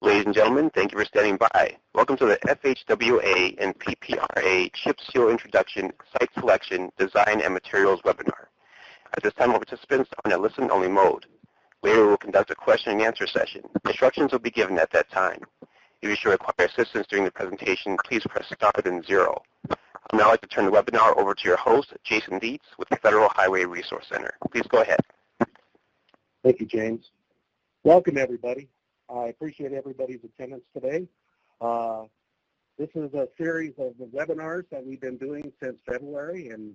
Ladies and gentlemen, thank you for standing by. Welcome to the FHWA and PPRA Chip Seal Introduction, Site Selection, Design, and Materials webinar. At this time, all participants are in a listen-only mode. Later, we will conduct a question and answer session. Instructions will be given at that time. If you should require assistance during the presentation, please press star then 0. I'd now like to turn the webinar over to your host, Jason Dietz with the Federal Highway Resource Center. Please go ahead. Thank you, James. Welcome, everybody. I appreciate everybody's attendance today. This is a series of the webinars that we've been doing since February, and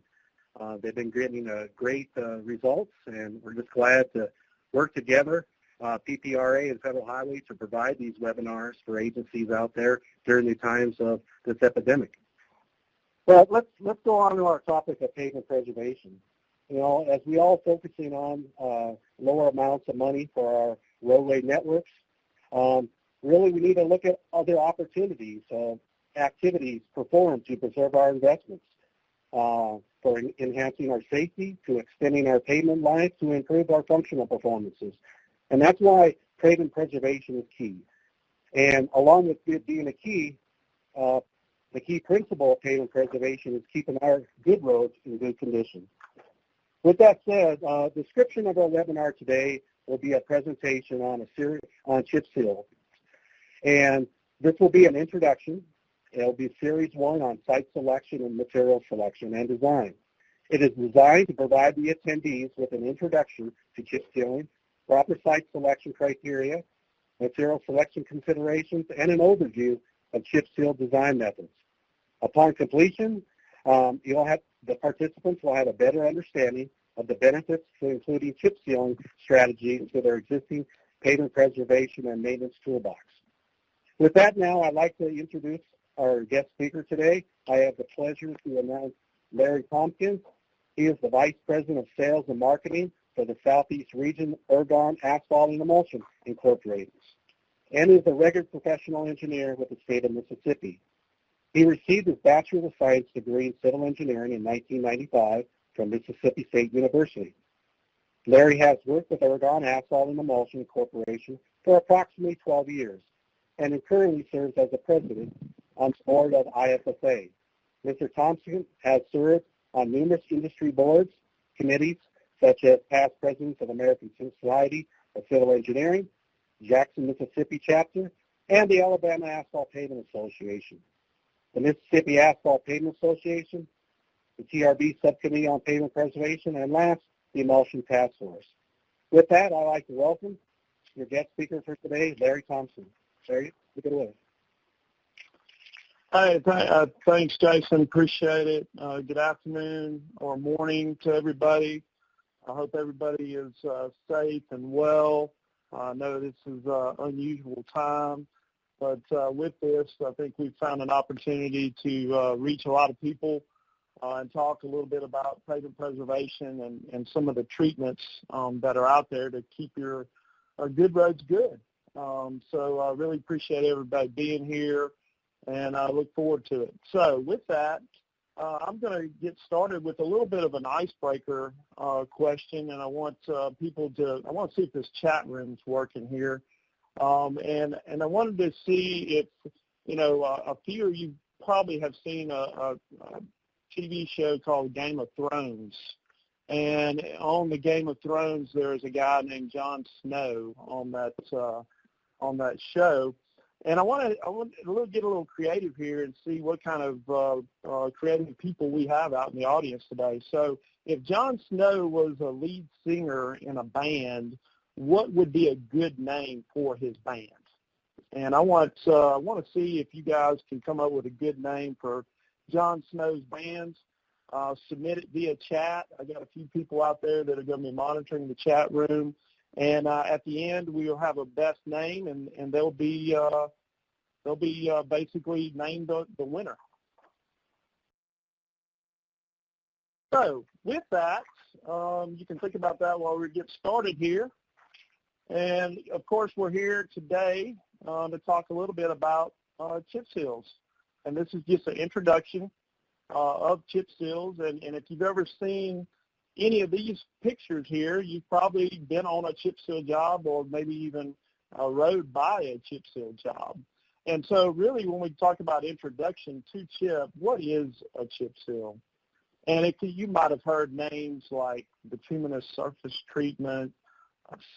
they've been getting great results, and we're just glad to work together, PPRA and Federal Highway, to provide these webinars for agencies out there during the times of this epidemic. But let's go on to our topic of pavement preservation. You know, as we all focusing on lower amounts of money for our roadway networks, really we need to look at other opportunities, activities performed to preserve our investments, for enhancing our safety, to extending our pavement life, to improve our functional performances. And that's why pavement preservation is key. And along with it being a key, the key principle of pavement preservation is keeping our good roads in good condition. With that said, description of our webinar today will be a presentation on a series on chip seal. And this will be an introduction. It'll be series 1 on site selection and material selection and design. It is designed to provide the attendees with an introduction to chip sealing, proper site selection criteria, material selection considerations, and an overview of chip seal design methods. Upon completion, the participants will have a better understanding of the benefits to including chip sealing strategies to their existing pavement preservation and maintenance toolbox. With that now, I'd like to introduce our guest speaker today. I have the pleasure to announce Larry Tompkins. He is the Vice President of Sales and Marketing for the Southeast Region Ergon Asphalt and Emulsion Incorporated, and is a registered professional engineer with the state of Mississippi. He received his Bachelor of Science degree in Civil Engineering in 1995 from Mississippi State University. Larry has worked with Ergon Asphalt and Emulsion Corporation for approximately 12 years, and currently serves as the president on the board of IFSA. Mr. Thompson has served on numerous industry boards, committees, such as past presidents of American Society of Civil Engineering, Jackson, Mississippi chapter, and the Alabama Asphalt Pavement Association, the Mississippi Asphalt Pavement Association, the TRB Subcommittee on Pavement Preservation, and last, the Emulsion Task Force. With that, I'd like to welcome your guest speaker for today, Larry Thompson. Larry, take it away. Hey, thanks, Jason. Appreciate it. Good afternoon or morning to everybody. I hope everybody is safe and well. I know this is an unusual time, but with this, I think we've found an opportunity to reach a lot of people and talk a little bit about pavement preservation and some of the treatments that are out there to keep your good roads good. So I really appreciate everybody being here, and I look forward to it. So with that, I'm going to get started with a little bit of an icebreaker question, and I want people to, I want to see if this chat room's working here. And I wanted to see if, you know, a few of you probably have seen a TV show called Game of Thrones. And on the Game of Thrones, there's a guy named Jon Snow on that show. And I want to get a little creative here and see what kind of creative people we have out in the audience today. So if Jon Snow was a lead singer in a band, what would be a good name for his band? And I want to see if you guys can come up with a good name for Jon Snow's bands. Submit it via chat. I got a few people out there that are going to be monitoring the chat room. And at the end, we'll have a best name, and they'll be basically named the winner. So with that, you can think about that while we get started here. And of course, we're here today to talk a little bit about chip seals. And this is just an introduction of chip seals. And if you've ever seen any of these pictures here, you've probably been on a chip seal job or maybe even rode by a chip seal job. And so really when we talk about introduction to chip, what is a chip seal? And you might have heard names like bituminous surface treatment,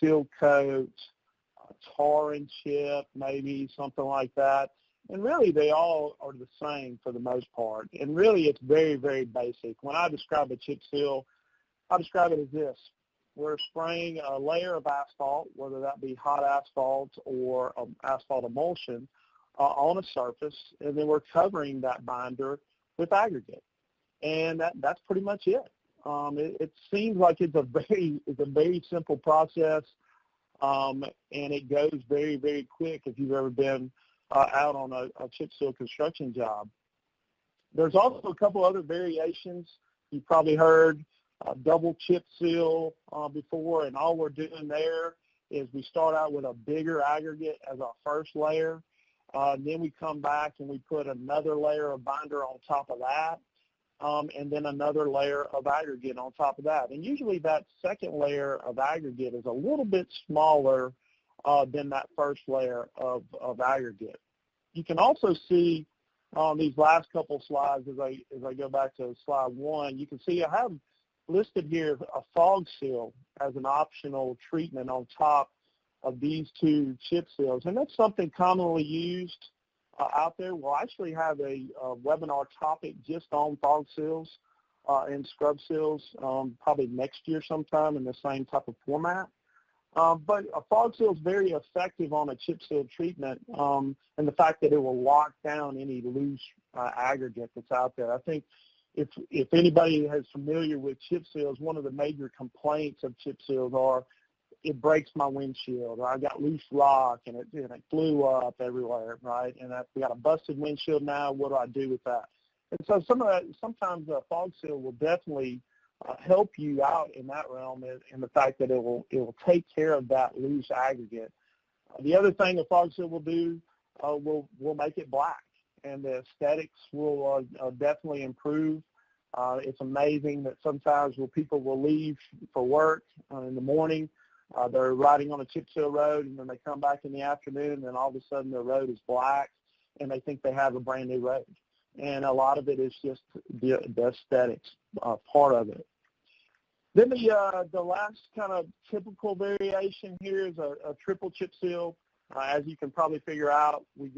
seal coat, tar and chip, maybe something like that. And really they all are the same for the most part. And really it's very, very basic. When I describe a chip seal, I describe it as this. We're spraying a layer of asphalt, whether that be hot asphalt or asphalt emulsion, on a surface, and then we're covering that binder with aggregate. And that's pretty much it. It seems like it's a very simple process, and it goes very, very quick if you've ever been out on a chip seal construction job. There's also a couple other variations. You've probably heard double chip seal before, and all we're doing there is we start out with a bigger aggregate as our first layer. Then we come back and we put another layer of binder on top of that, and then another layer of aggregate on top of that. And usually that second layer of aggregate is a little bit smaller than that first layer of aggregate. You can also see on these last couple slides, as I go back to slide 1, you can see I have listed here a fog seal as an optional treatment on top of these two chip seals. And that's something commonly used out there. We'll actually have a webinar topic just on fog seals and scrub seals probably next year sometime in the same type of format. But a fog seal is very effective on a chip seal treatment, and the fact that it will lock down any loose aggregate that's out there. I think if anybody is familiar with chip seals, one of the major complaints of chip seals are it breaks my windshield, or I got loose rock and it flew up everywhere, right? And we got a busted windshield now. What do I do with that? And so sometimes a fog seal will definitely help you out in that realm, in the fact that it will take care of that loose aggregate. The other thing a fog seal will do will make it black, and the aesthetics will definitely improve. It's amazing that sometimes when people will leave for work in the morning, they're riding on a chip seal road, and then they come back in the afternoon, and all of a sudden their road is black, and they think they have a brand new road. And a lot of it is just the aesthetics part of it. Then the last kind of typical variation here is a triple chip seal. As you can probably figure out, we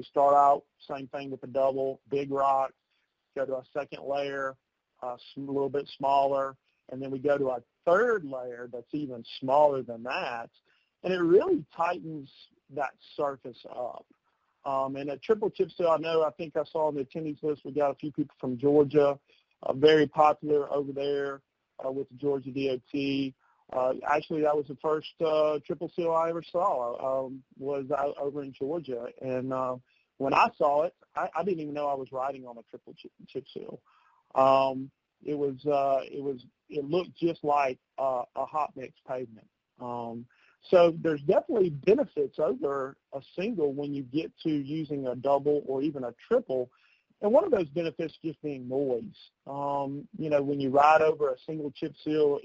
start out same thing with the double, big rock, go to a second layer, a little bit smaller, and then we go to a third layer that's even smaller than that, and it really tightens that surface up. And a triple chip seal, I think I saw on the attendees list, we got a few people from Georgia, very popular over there with the Georgia DOT. Actually, that was the first triple seal I ever saw, was out over in Georgia. And when I saw it, I didn't even know I was riding on a triple chip seal. It looked just like a hot mix pavement. So there's definitely benefits over a single when you get to using a double or even a triple. And one of those benefits just being noise. When you ride over a single chip seal,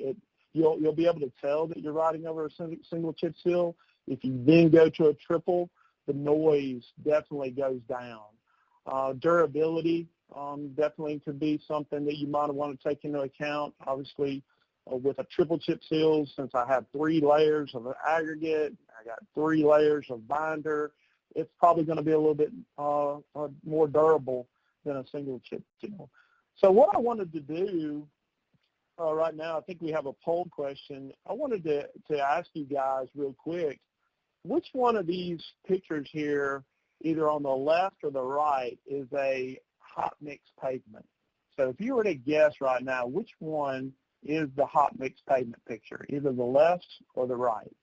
you'll be able to tell that you're riding over a single chip seal. If you then go to a triple, the noise definitely goes down. Durability definitely could be something that you might want to take into account. Obviously, with a triple chip seal, since I have 3 layers of aggregate, I got 3 layers of binder, it's probably going to be a little bit more durable than a single chip seal. So what I wanted to do right now, I think we have a poll question. I wanted to ask you guys real quick, which one of these pictures here, either on the left or the right, is a hot mix pavement? So if you were to guess right now, which one is the hot mix pavement picture, either the left or the right?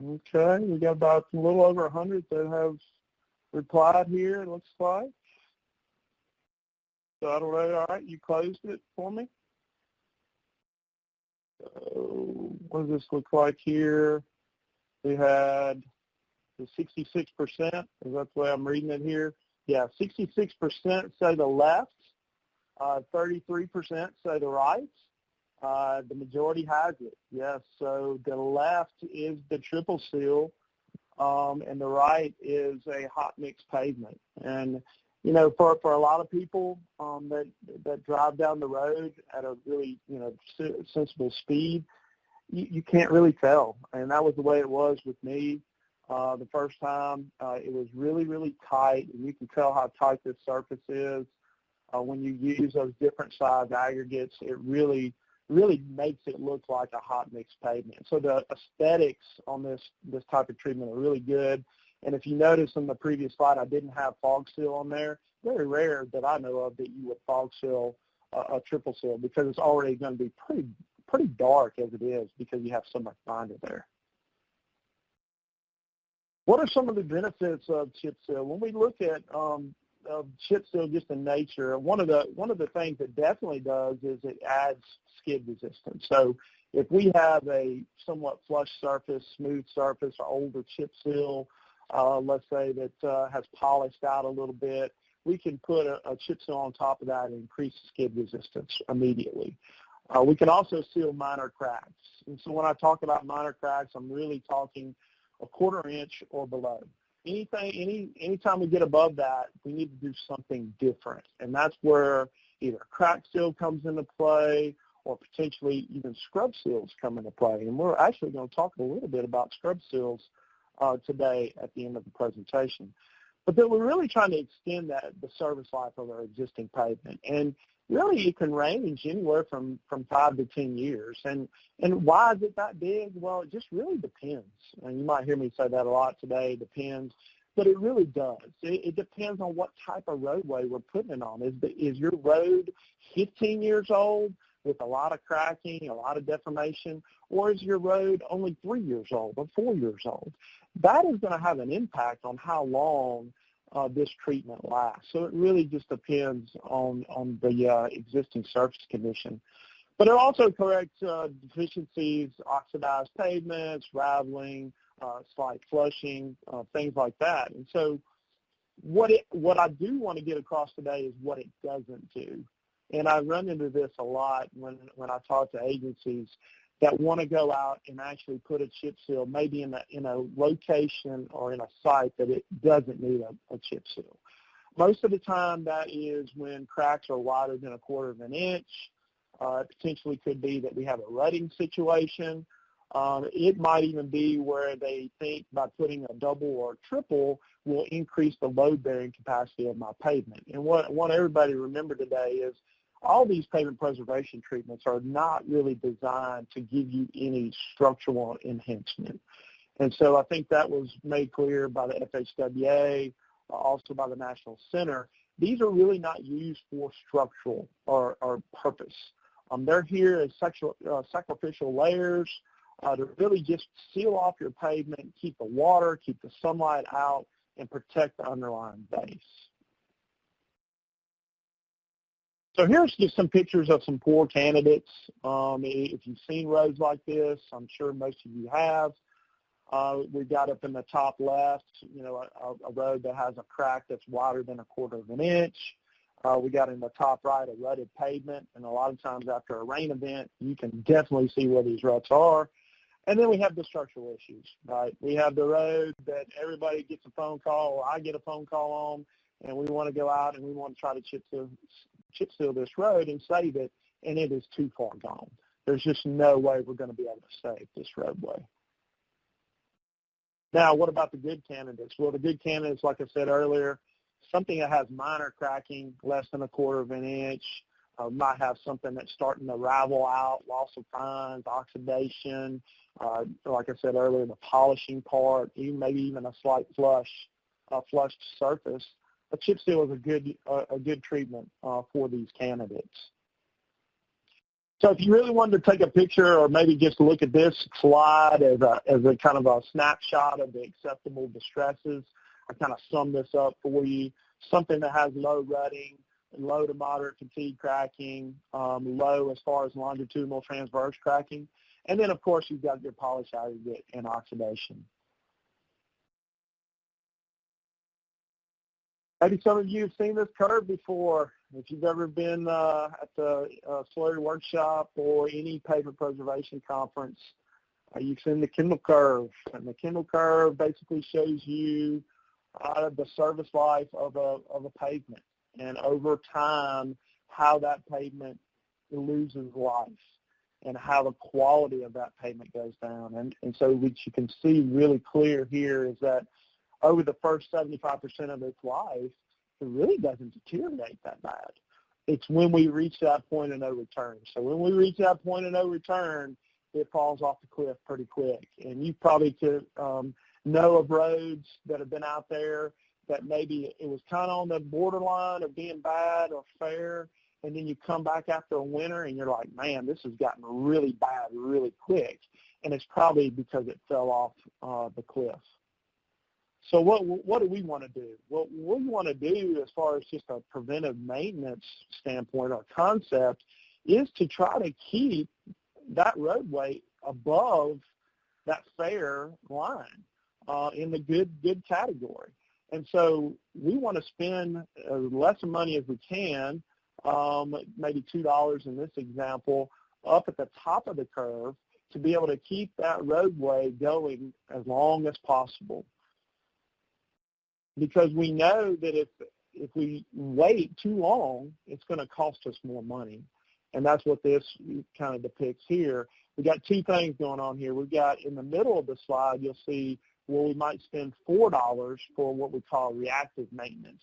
Okay, we got about a little over 100 that have replied here, it looks like. So I don't know, all right, you closed it for me. So what does this look like here? We had the 66%, is that the way I'm reading it here? Yeah, 66% say the left, 33% say the right. The majority has it, yes. So the left is the triple seal, and the right is a hot mix pavement. And you know, for a lot of people that drive down the road at a really sensible speed, you can't really tell. And that was the way it was with me the first time. It was really, really tight, and you can tell how tight this surface is. When you use those different size aggregates, it really makes it look like a hot mix pavement. So the aesthetics on this type of treatment are really good. And if you notice in the previous slide, I didn't have fog seal on there. Very rare that I know of that you would fog seal a triple seal, because it's already going to be pretty dark as it is, because you have so much binder there. What are some of the benefits of chip seal? When we look at chip seal just in nature, one of the things it definitely does is it adds skid resistance. So if we have a somewhat flush surface, smooth surface, or older chip seal, let's say that has polished out a little bit, we can put a chip seal on top of that and increase skid resistance immediately. We can also seal minor cracks. And so when I talk about minor cracks, I'm really talking a 1/4 inch or below. Anytime we get above that, we need to do something different. And that's where either crack seal comes into play, or potentially even scrub seals come into play. And we're actually going to talk a little bit about scrub seals today at the end of the presentation. But then we're really trying to extend the service life of our existing pavement. And really it can range anywhere from 5 to 10 years. And why is it that big? Well, it just really depends. And you might hear me say that a lot today, depends. But it really does. It depends on what type of roadway we're putting it on. Is your road 15 years old with a lot of cracking, a lot of deformation, or is your road only 3 years old or 4 years old? That is going to have an impact on how long this treatment lasts. So it really just depends on the existing surface condition. But it also corrects deficiencies, oxidized pavements, raveling, slight flushing, things like that. And so what I do want to get across today is what it doesn't do. And I run into this a lot when I talk to agencies that want to go out and actually put a chip seal maybe in a location or in a site that it doesn't need a chip seal. Most of the time that is when cracks are wider than 1/4 inch. It potentially could be that we have a rutting situation. It might even be where they think by putting a double or triple will increase the load-bearing capacity of my pavement. And what I want everybody to remember today is all these pavement preservation treatments are not really designed to give you any structural enhancement. And so I think that was made clear by the FHWA, also by the National Center. These are really not used for structural or purpose. They're here as sacrificial layers to really just seal off your pavement, keep the water, keep the sunlight out, and protect the underlying base. So here's just some pictures of some poor candidates. If you've seen roads like this, I'm sure most of you have. We've got up in the top left, a road that has a crack that's wider than 1/4 inch. We got in the top right a rutted pavement, and a lot of times after a rain event, you can definitely see where these ruts are. And then we have the structural issues, right? We have the road that everybody gets a phone call, or I get a phone call on, and we want to go out and we want to try to chip seal this road and save it, and it is too far gone. There's just no way we're going to be able to save this roadway. Now, what about the good candidates? Well, the good candidates, like I said earlier, something that has minor cracking, less than 1/4 inch, might have something that's starting to ravel out, loss of fines, oxidation, like I said earlier, the polishing part, maybe even a slight flushed surface. A chip seal is a good treatment for these candidates. So if you really wanted to take a picture or maybe just look at this slide as a kind of a snapshot of the acceptable distresses, I kind of sum this up for you. Something that has low rutting, low to moderate fatigue cracking, low as far as longitudinal transverse cracking. And then, of course, you've got your polish aggregate and oxidation. Maybe some of you have seen this curve before. If you've ever been at the slurry workshop or any pavement preservation conference, you've seen the Kendall curve. And the Kendall curve basically shows you the service life of a pavement, and over time, how that pavement loses life and how the quality of that pavement goes down. And so what you can see really clear here is that over the first 75% of its life, it really doesn't deteriorate that bad. It's when we reach that point of no return. So when we reach that point of no return, it falls off the cliff pretty quick. And you probably could know of roads that have been out there that maybe it was kind of on the borderline of being bad or fair, and then you come back after a winter and you're like, man, this has gotten really bad really quick. And it's probably because it fell off the cliff. So what do we want to do? What we want to do as far as just a preventive maintenance standpoint or concept is to try to keep that roadway above that fair line in the good category. And so we want to spend as less money as we can, maybe $2 in this example, up at the top of the curve to be able to keep that roadway going as long as possible. Because we know that if we wait too long, it's going to cost us more money. And that's what this kind of depicts here. We got two things going on here. We've got in the middle of the slide, you'll see where we might spend $4 for what we call reactive maintenance.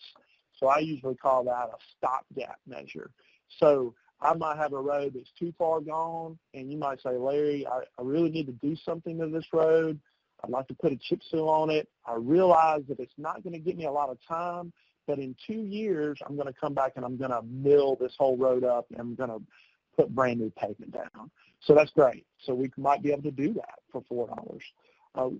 So I usually call that a stopgap measure. So I might have a road that's too far gone, and you might say, Larry, I really need to do something to this road. I'd like to put a chip seal on it. I realize that it's not going to get me a lot of time, but in 2 years, I'm going to come back and I'm going to mill this whole road up and I'm going to put brand new pavement down. So that's great. So we might be able to do that for $4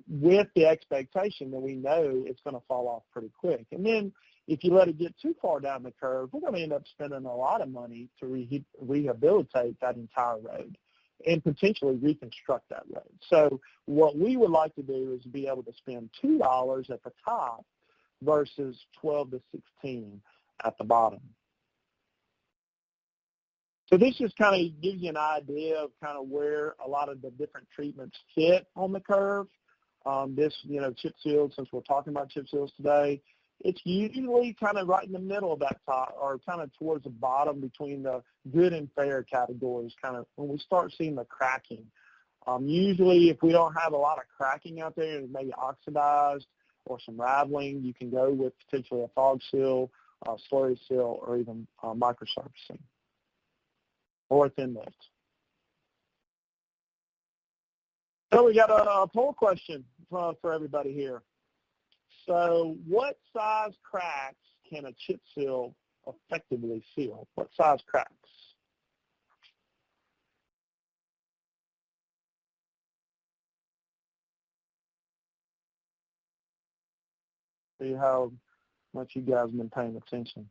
with the expectation that we know it's going to fall off pretty quick. And then if you let it get too far down the curve, we're going to end up spending a lot of money to rehabilitate that entire road and potentially reconstruct that road. So what we would like to do is be able to spend $2 at the top versus 12 to 16 at the bottom. So this just kind of gives you an idea of kind of where a lot of the different treatments fit on the curve. This, chip seal, since we're talking about chip seals today, it's usually kind of right in the middle of that top or kind of towards the bottom between the good and fair categories, kind of when we start seeing the cracking. Usually if we don't have a lot of cracking out there, and maybe oxidized or some raveling, you can go with potentially a fog seal, slurry seal, or even microsurfacing or a thin lift. So we got a poll question for everybody here. So what size cracks can a chip seal effectively seal? What size cracks? See how much you guys have been paying attention.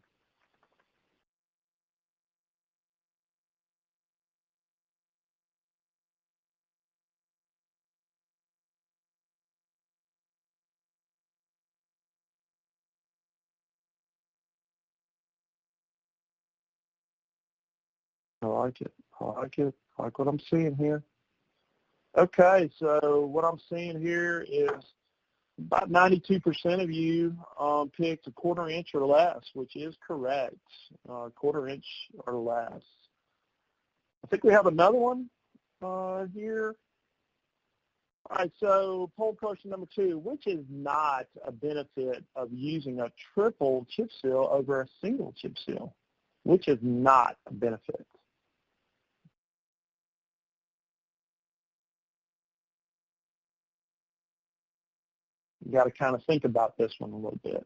I like it. I like it. I like what I'm seeing here. Okay, so what I'm seeing here is about 92% of you picked a 1/4 inch or less, which is correct, 1/4 inch or less. I think we have another one here. All right, so poll question number 2, which is not a benefit of using a triple chip seal over a single chip seal? Which is not a benefit? You got to kind of think about this one a little bit.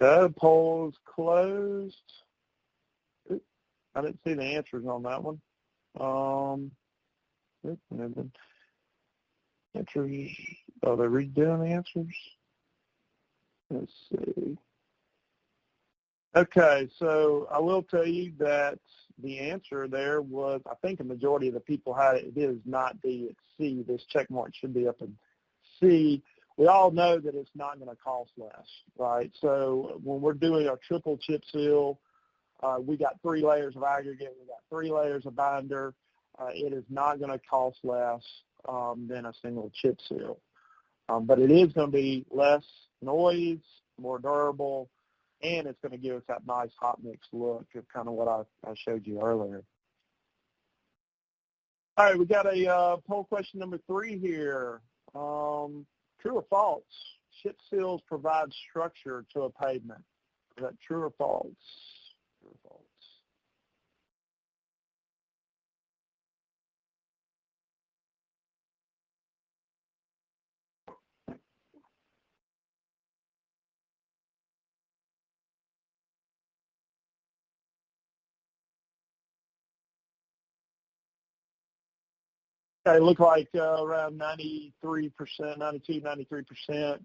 Okay, poll is closed. Oops, I didn't see the answers on that one. Answers, oh, they're redoing the answers? Let's see. Okay, so I will tell you that the answer there was, I think a majority of the people had it. It is not D, it's C. This check mark should be up in C. We all know that it's not going to cost less, right? So when we're doing our triple chip seal, we got 3 layers of aggregate, we got 3 layers of binder. It is not going to cost less than a single chip seal. But it is going to be less noise, more durable, and it's going to give us that nice hot mix look of kind of what I showed you earlier. All right, we got a poll question number 3 here. True or false? Chip seals provide structure to a pavement. Is that true or false? True or false? Okay, look like around 93%, 92, 93%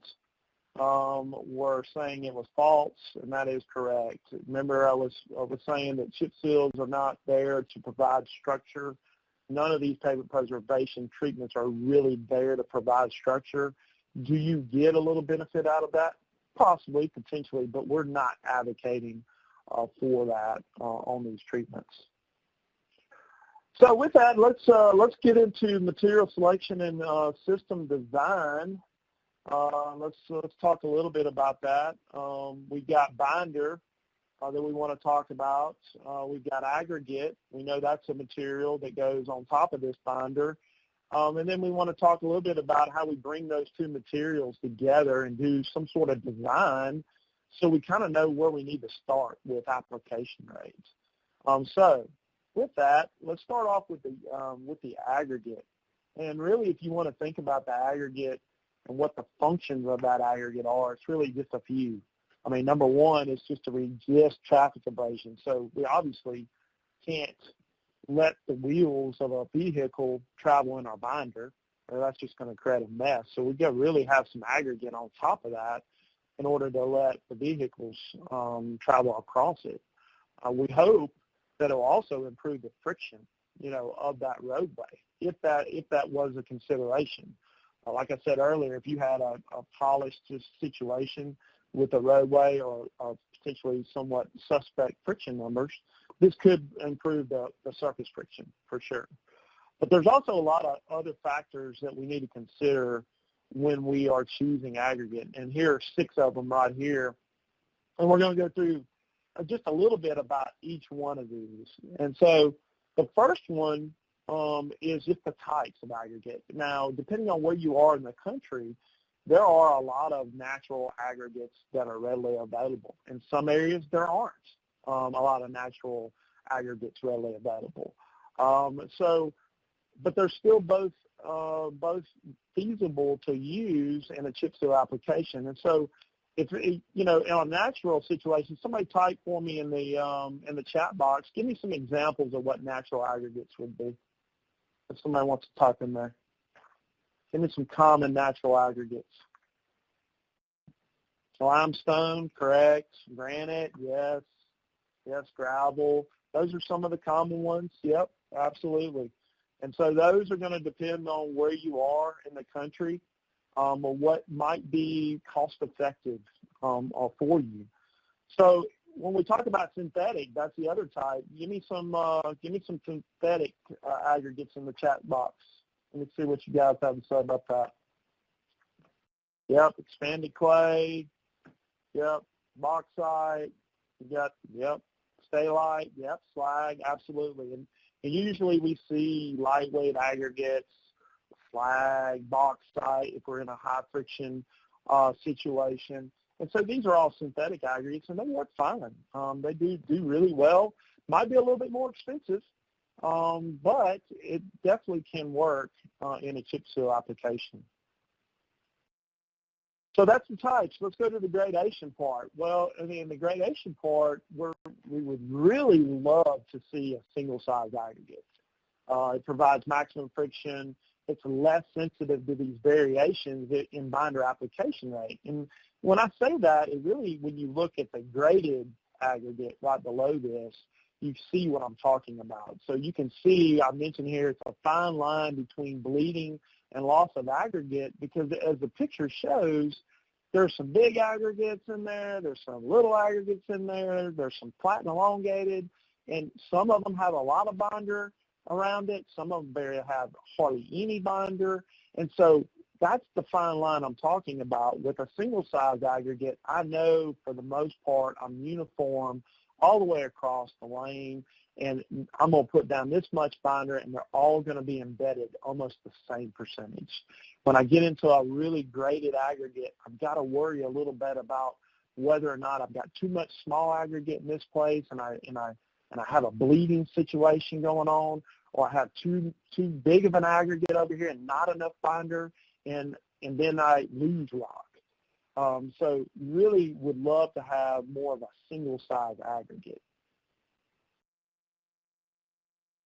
were saying it was false, and that is correct. Remember, I was saying that chip seals are not there to provide structure. None of these pavement preservation treatments are really there to provide structure. Do you get a little benefit out of that? Possibly, potentially, but we're not advocating for that on these treatments. So with that, let's get into material selection and system design. Let's talk a little bit about that. We've got binder that we want to talk about. We've got aggregate. We know that's a material that goes on top of this binder. And then we want to talk a little bit about how we bring those two materials together and do some sort of design so we kind of know where we need to start with application rates. So with that, let's start off with the aggregate. And really, if you want to think about the aggregate and what the functions of that aggregate are, it's really just a few. I mean, number one is just to resist traffic abrasion. So we obviously can't let the wheels of a vehicle travel in our binder, or that's just going to create a mess. So we've got to really have some aggregate on top of that in order to let the vehicles travel across it. We hope that it will also improve the friction, of that roadway, if that was a consideration. Like I said earlier, if you had a polished situation with a roadway or potentially somewhat suspect friction numbers, this could improve the surface friction for sure. But there's also a lot of other factors that we need to consider when we are choosing aggregate, and here are 6 of them right here. And we're going to go through just a little bit about each one of these. And so the first one is just the types of aggregate. Now, depending on where you are in the country, there are a lot of natural aggregates that are readily available. In some areas, there aren't a lot of natural aggregates readily available. But they're still both feasible to use in a chip seal application. And so, if in a natural situation, somebody type for me in the chat box. Give me some examples of what natural aggregates would be. If somebody wants to type in there, give me some common natural aggregates. Limestone, correct. Granite, yes. Yes, gravel. Those are some of the common ones. Yep, absolutely. And so those are going to depend on where you are in the country. Or what might be cost-effective for you. So when we talk about synthetic, that's the other type. Give me some synthetic aggregates in the chat box. Let me see what you guys have to say about that. Yep, expanded clay. Yep, bauxite. You got stay-lite. Yep, slag. Absolutely. And usually we see lightweight aggregates, slag, bauxite, if we're in a high friction situation. And so these are all synthetic aggregates, and they work fine. They do really well. Might be a little bit more expensive, but it definitely can work in a chip seal application. So that's the types. Let's go to the gradation part. Well, I mean, the gradation part, we would really love to see a single-size aggregate. It provides maximum friction. It's less sensitive to these variations in binder application rate. And when I say that, it really, when you look at the graded aggregate right below this, you see what I'm talking about. So you can see, I mentioned here, it's a fine line between bleeding and loss of aggregate, because as the picture shows, there's some big aggregates in there, there's some little aggregates in there, there's some flat and elongated, and some of them have a lot of binder around it, some of them have hardly any binder, and so that's the fine line I'm talking about. With a single-size aggregate, I know for the most part I'm uniform all the way across the lane, and I'm going to put down this much binder, and they're all going to be embedded almost the same percentage. When I get into a really graded aggregate, I've got to worry a little bit about whether or not I've got too much small aggregate in this place, and I have a bleeding situation going on, or I have too big of an aggregate over here and not enough binder, and then I lose rock. So really would love to have more of a single-size aggregate.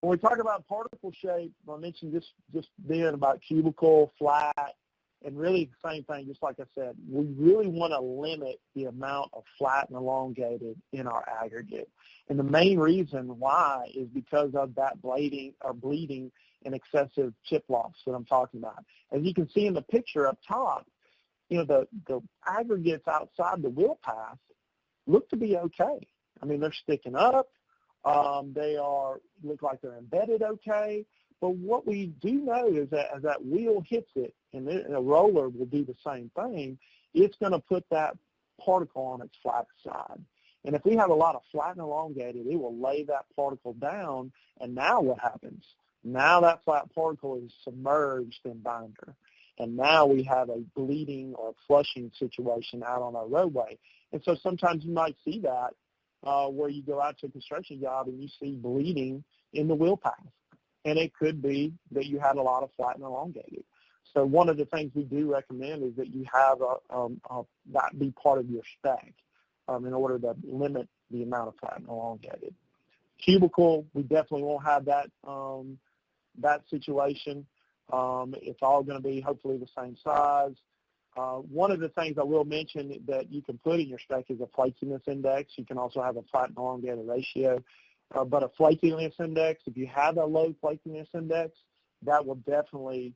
When we talk about particle shape, I mentioned just then about cubical, flat, and really the same thing, just like I said, we really want to limit the amount of flat and elongated in our aggregate. And the main reason why is because of that bleeding and excessive chip loss that I'm talking about. As you can see in the picture up top, you know, the aggregates outside the wheel path look to be okay. I mean, they're sticking up. They look like they're embedded okay. But what we do know is that as that wheel hits it, and a roller will do the same thing, it's going to put that particle on its flat side. And if we have a lot of flat and elongated, it will lay that particle down, and now what happens? Now that flat particle is submerged in binder. And now we have a bleeding or flushing situation out on our roadway. And so sometimes you might see that where you go out to a construction job and you see bleeding in the wheel path. And it could be that you had a lot of flat and elongated. So one of the things we do recommend is that you have that be part of your spec in order to limit the amount of flat and elongated. Cubical, we definitely won't have that, that situation. It's all going to be hopefully the same size. One of the things I will mention that you can put in your spec is a flakiness index. You can also have a flat and elongated ratio. But a flakiness index, if you have a low flakiness index, that will definitely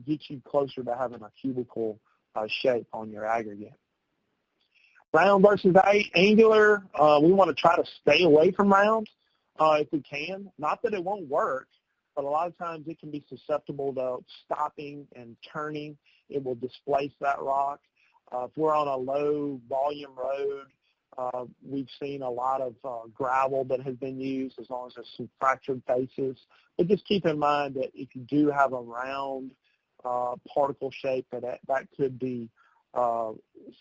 get you closer to having a cubical shape on your aggregate. Round versus angular, we want to try to stay away from round if we can. Not that it won't work, but a lot of times it can be susceptible to stopping and turning. It will displace that rock. If we're on a low volume road, we've seen a lot of gravel that has been used as long as there's some fractured faces. But just keep in mind that if you do have a round particle shape, that could be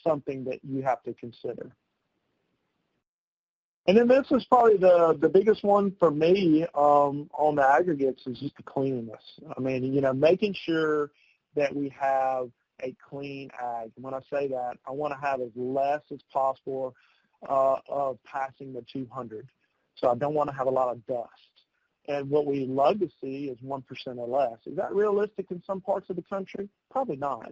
something that you have to consider. And then this is probably the biggest one for me on the aggregates is just the cleanliness. I mean, you know, making sure that we have a clean ag. And when I say that, I want to have as less as possible of passing the 200. So I don't want to have a lot of dust. And what we love to see is 1% or less. Is that realistic in some parts of the country? Probably not.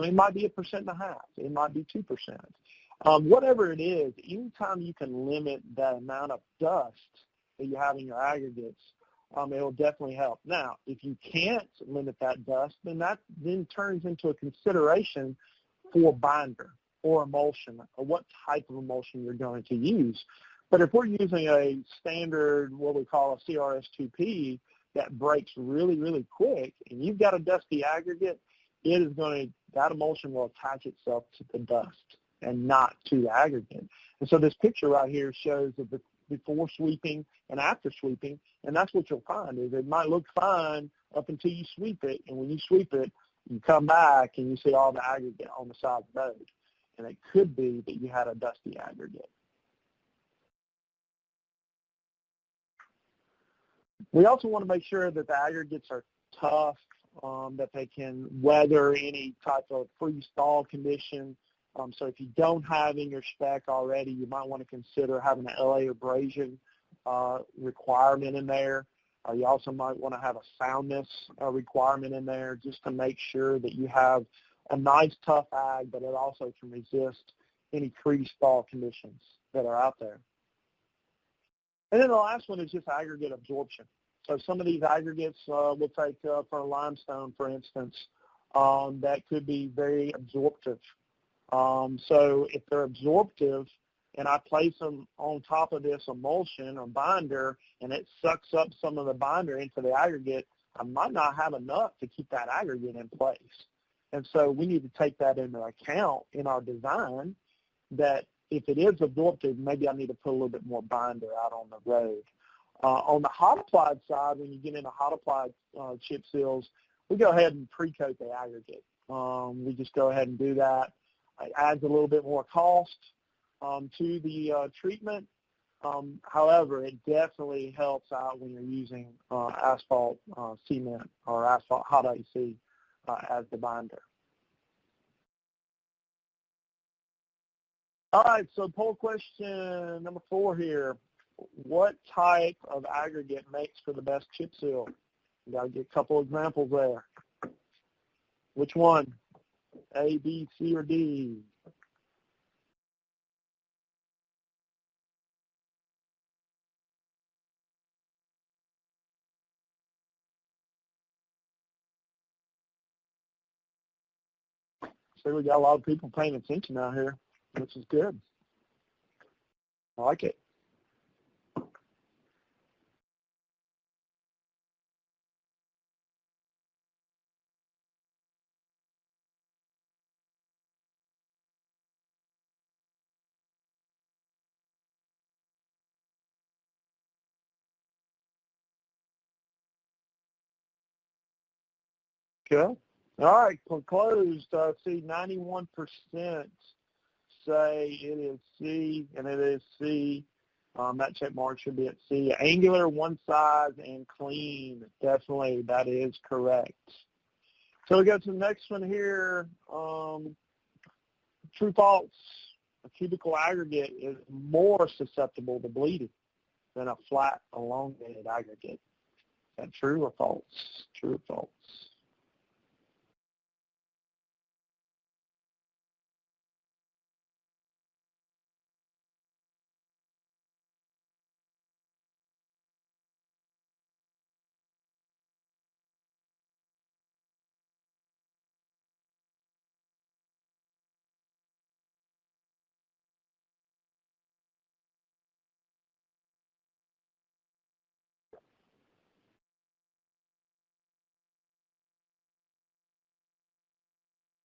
It might be 1.5%. It might be 2%. Whatever it is, anytime you can limit the amount of dust that you have in your aggregates, it will definitely help. Now, if you can't limit that dust, then that then turns into a consideration for binder or emulsion, or what type of emulsion you're going to use. But if we're using a standard, what we call a CRS2P, that breaks really, really quick, and you've got a dusty aggregate, that emulsion will attach itself to the dust and not to the aggregate. And so this picture right here shows the before sweeping and after sweeping, and that's what you'll find is it might look fine up until you sweep it, and when you sweep it, you come back and you see all the aggregate on the side of the road. And it could be that you had a dusty aggregate. We also want to make sure that the aggregates are tough that they can weather any type of freeze-thaw condition. So if you don't have in your spec already, you might want to consider having an LA abrasion requirement in there. You also might want to have a soundness requirement in there just to make sure that you have a nice tough ag, but it also can resist any freeze-thaw conditions that are out there. And then the last one is just aggregate absorption. So some of these aggregates we'll take for a limestone, for instance, that could be very absorptive. So if they're absorptive and I place them on top of this emulsion or binder and it sucks up some of the binder into the aggregate, I might not have enough to keep that aggregate in place. And so we need to take that into account in our design, that if it is absorptive, maybe I need to put a little bit more binder out on the road. On the hot applied side, when you get into hot applied chip seals, we go ahead and pre-coat the aggregate. We just go ahead and do that. It adds a little bit more cost to the treatment. However, it definitely helps out when you're using asphalt cement or asphalt hot AC as the binder. All right, so poll question number 4 here. What type of aggregate makes for the best chip seal? You got to get a couple examples there. Which one? A, B, C, or D? So we got a lot of people paying attention out here, which is good. I like it. Okay. All right, for closed, see 91% say it is C, and it is C. That check mark should be at C. Angular, one size, and clean. Definitely, that is correct. So we go to the next one here. True, false. A cubical aggregate is more susceptible to bleeding than a flat, elongated aggregate. Is that true or false? True or false?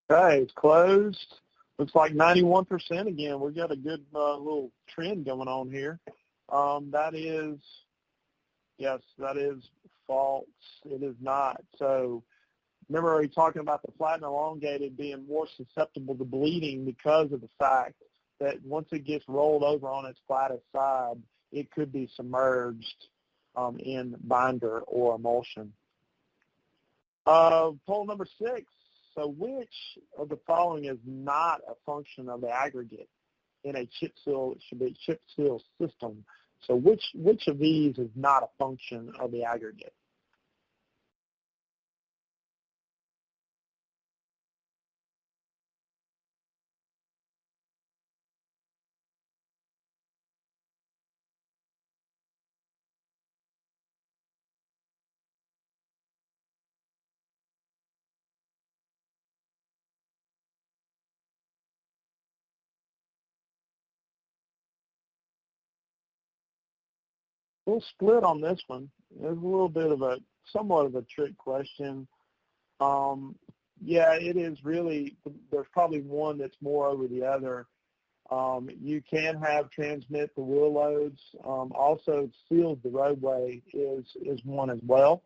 Okay, it's closed. Looks like 91% again. We've got a good little trend going on here. That is, yes, that is false. It is not. So remember, are you talking about the flat and elongated being more susceptible to bleeding because of the fact that once it gets rolled over on its flattest side, it could be submerged in binder or emulsion. Poll number 6. So which of the following is not a function of the aggregate in a chip seal? It should be a chip seal system. So which of these is not a function of the aggregate? We'll split on this one. There's a little bit of a, somewhat of a trick question. Yeah, it is really, there's probably one that's more over the other. You can have transmit the wheel loads. Also, seals the roadway is one as well.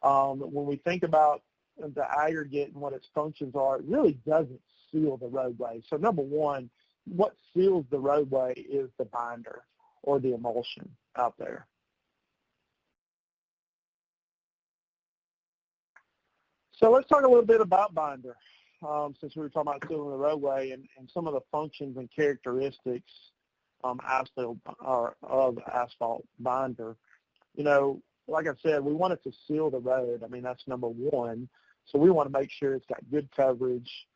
When we think about the aggregate and what its functions are, it really doesn't seal the roadway. So number one, what seals the roadway is the binder or the emulsion out there. So let's talk a little bit about binder, since we were talking about sealing the roadway and some of the functions and characteristics of asphalt binder. You know, like I said, we want it to seal the road. I mean, that's number one. So we want to make sure it's got good coverage,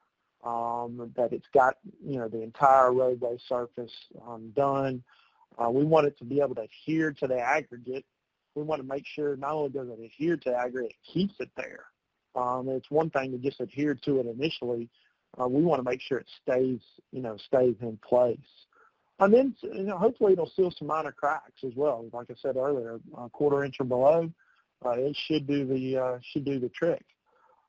that it's got, you know, the entire roadway surface done. We want it to be able to adhere to the aggregate. We want to make sure not only does it adhere to the aggregate, it keeps it there. It's one thing to just adhere to it initially. We want to make sure it stays in place. And then, you know, hopefully it'll seal some minor cracks as well. Like I said earlier, a quarter inch or below, it should do the trick.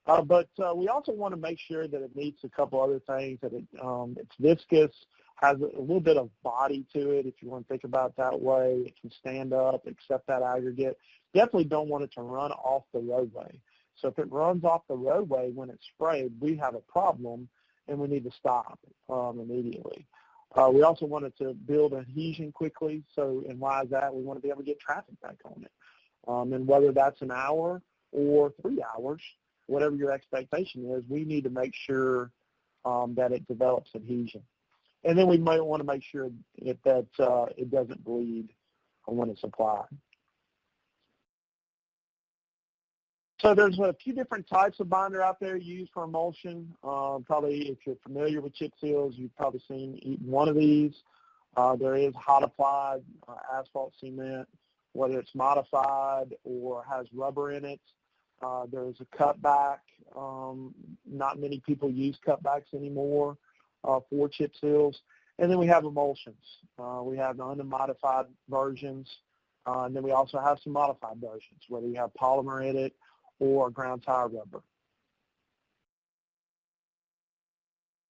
But we also want to make sure that it meets a couple other things, that it's viscous, has a little bit of body to it, if you want to think about it that way. It can stand up, accept that aggregate. Definitely don't want it to run off the roadway. So if it runs off the roadway when it's sprayed, we have a problem, and we need to stop immediately. We also want it to build adhesion quickly. So, and why is that? We want to be able to get traffic back on it. And whether that's an hour or 3 hours, whatever your expectation is, we need to make sure that it develops adhesion. And then we might want to make sure that it doesn't bleed when it's applied. So there's a few different types of binder out there used for emulsion. Probably if you're familiar with chip seals, you've probably seen one of these. There is hot applied asphalt cement, whether it's modified or has rubber in it. There's a cutback. Not many people use cutbacks anymore for chip seals. And then we have emulsions. We have the unmodified versions. And then we also have some modified versions, whether you have polymer in it or ground tire rubber.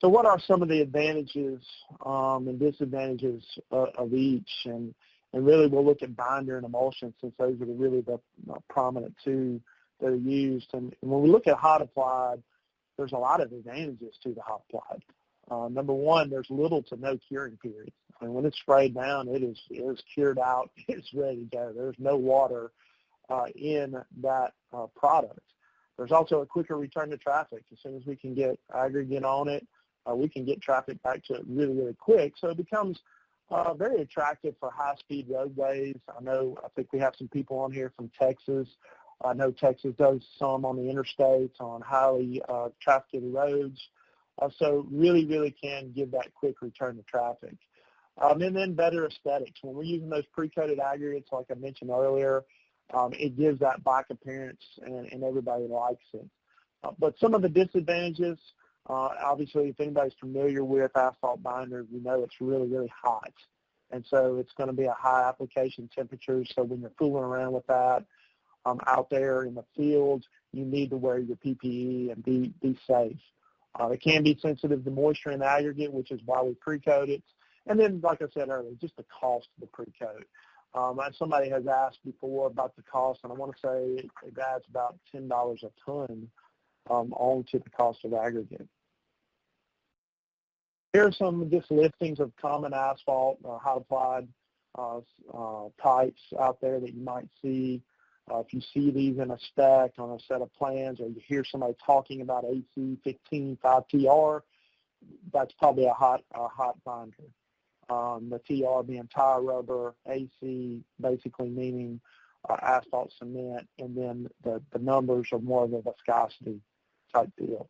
So what are some of the advantages and disadvantages of each? And really we'll look at binder and emulsion, since those are really the prominent two that are used. And when we look at hot applied, there's a lot of advantages to the hot applied. Number one, there's little to no curing period. And when it's sprayed down, it is cured out. It's ready to go. There's no water in that product. There's also a quicker return to traffic. As soon as we can get aggregate on it, we can get traffic back to it really, really quick. So it becomes very attractive for high-speed roadways. I think we have some people on here from Texas. I know Texas does some on the interstates, on highly trafficked roads. So really, really can give that quick return to traffic. And then better aesthetics. When we're using those pre-coated aggregates, like I mentioned earlier, it gives that black appearance, and everybody likes it. But some of the disadvantages, obviously, if anybody's familiar with asphalt binders, we know it's really, really hot. And so it's going to be a high application temperature. So when you're fooling around with that out there in the field, you need to wear your PPE and be safe. It can be sensitive to moisture in the aggregate, which is why we pre-coat it. And then, like I said earlier, just the cost of the pre-coat. Somebody has asked before about the cost, and I want to say it adds about $10 a ton onto the cost of aggregate. Here are some just listings of common asphalt, hot applied types out there that you might see. If you see these in a stack on a set of plans, or you hear somebody talking about AC15 5TR, that's probably a hot binder. The TR being tire rubber, AC basically meaning asphalt cement, and then the numbers are more of a viscosity type deal.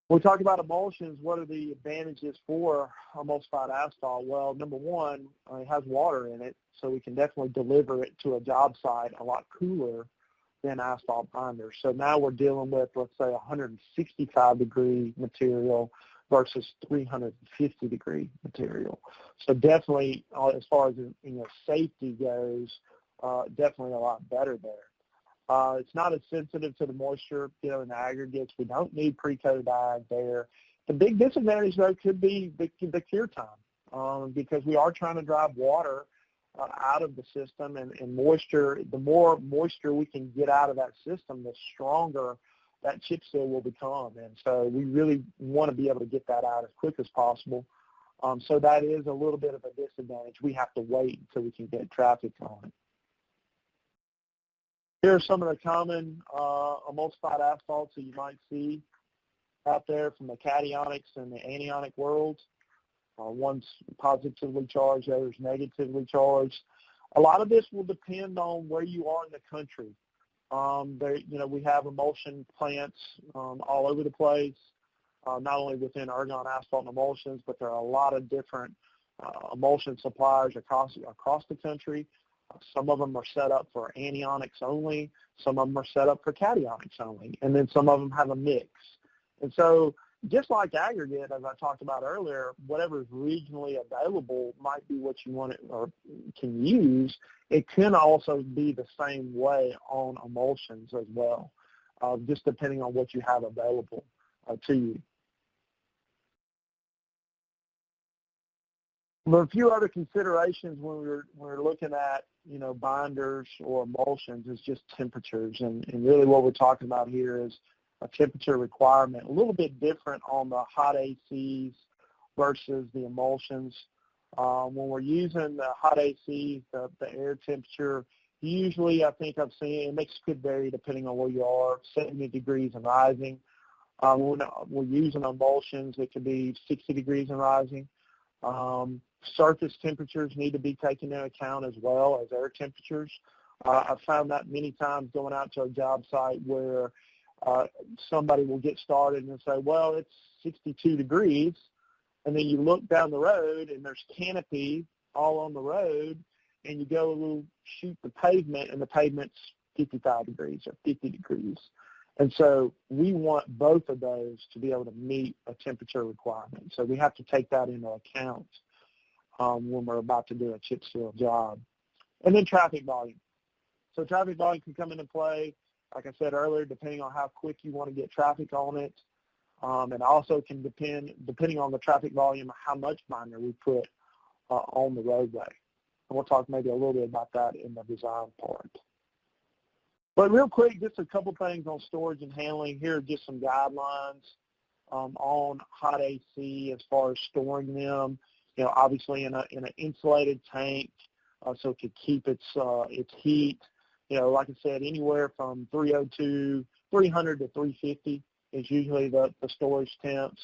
When we talk about emulsions, what are the advantages for emulsified asphalt? Well, number one, it has water in it, so we can definitely deliver it to a job site a lot cooler than asphalt binders. So now we're dealing with, let's say, 165-degree material versus 350-degree material. So definitely, as far as safety goes, definitely a lot better there. It's not as sensitive to the moisture, in the aggregates. We don't need pre-coated ag there. The big disadvantage, though, could be the cure time, because we are trying to drive water out of the system, and moisture. The more moisture we can get out of that system, the stronger that chip seal will become. And so we really want to be able to get that out as quick as possible. So that is a little bit of a disadvantage. We have to wait until we can get traffic on it. Here are some of the common emulsified asphalts that you might see out there from the cationics and the anionic world. One's positively charged, the other's negatively charged. A lot of this will depend on where you are in the country. We have emulsion plants all over the place, not only within Ergon Asphalt and Emulsions, but there are a lot of different emulsion suppliers across the country. Some of them are set up for anionics only. Some of them are set up for cationics only. And then some of them have a mix. And so just like aggregate, as I talked about earlier, whatever is regionally available might be what you want or can use. It can also be the same way on emulsions as well, just depending on what you have available to you. But a few other considerations when we're looking at, binders or emulsions is just temperatures. And really what we're talking about here is a temperature requirement, a little bit different on the hot ACs versus the emulsions. When we're using the hot ACs, the air temperature, usually I think I've seen, it could vary depending on where you are, 70 degrees and rising. When we're using emulsions, it could be 60 degrees and rising. Surface temperatures need to be taken into account as well as air temperatures. I've found that many times going out to a job site where somebody will get started and say, well, it's 62 degrees, and then you look down the road and there's canopy all on the road, and you go shoot the pavement, and the pavement's 55 degrees or 50 degrees. And so we want both of those to be able to meet a temperature requirement. So we have to take that into account when we're about to do a chip seal job. And then traffic volume. So traffic volume can come into play, like I said earlier, depending on how quick you want to get traffic on it. And also can depending on the traffic volume, how much binder we put on the roadway. And we'll talk maybe a little bit about that in the design part. But real quick, just a couple things on storage and handling. Here are just some guidelines on hot AC as far as storing them. Obviously in an insulated tank, so it could keep its heat. Like I said, anywhere from 300 to 350 is usually the storage temps.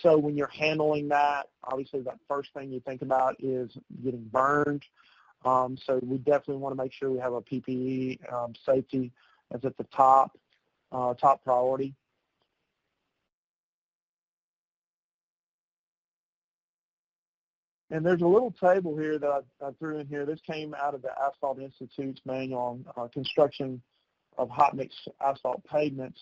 So when you're handling that, obviously the first thing you think about is getting burned. So we definitely want to make sure we have a PPE safety as at the top priority. And there's a little table here that I threw in here. This came out of the Asphalt Institute's manual on construction of hot mix asphalt pavements.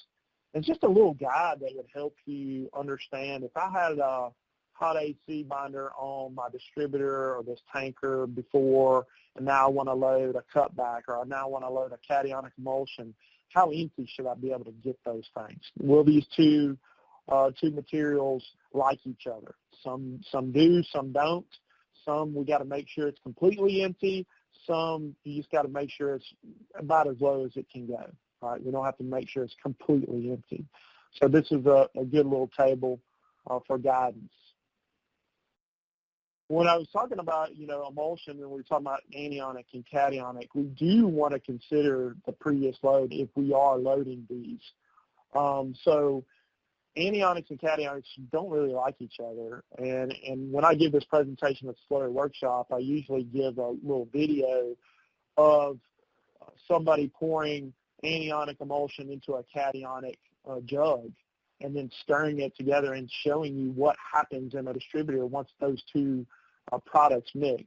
It's just a little guide that would help you understand. If I had a hot AC binder on my distributor or this tanker before, and now I want to load a cutback, or I now want to load a cationic emulsion, how empty should I be able to get those things? Will these two materials like each other? Some do, some don't. Some we got to make sure it's completely empty. Some you just got to make sure it's about as low as it can go. Right? We don't have to make sure it's completely empty. So this is a good little table for guidance. When I was talking about, emulsion, and we were talking about anionic and cationic, we do want to consider the previous load if we are loading these. So anionics and cationics don't really like each other. And when I give this presentation at the Slurry Workshop, I usually give a little video of somebody pouring anionic emulsion into a cationic jug and then stirring it together and showing you what happens in a distributor once those two products mix.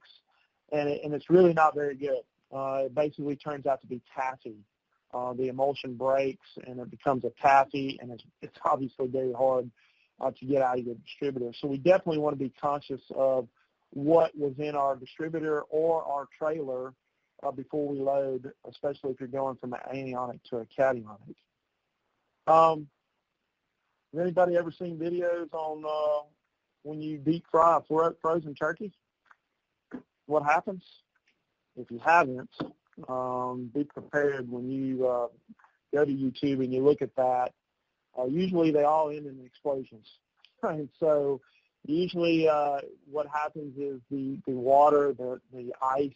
And it's really not very good. It basically turns out to be taffy. The emulsion breaks and it becomes a taffy, and it's obviously very hard to get out of your distributor. So we definitely want to be conscious of what was in our distributor or our trailer before we load, especially if you're going from an anionic to a cationic. Has anybody ever seen videos on when you deep fry a frozen turkey? What happens? If you haven't, be prepared when you go to YouTube and you look at that. Usually they all end in explosions. Right? So usually what happens is the water, the ice,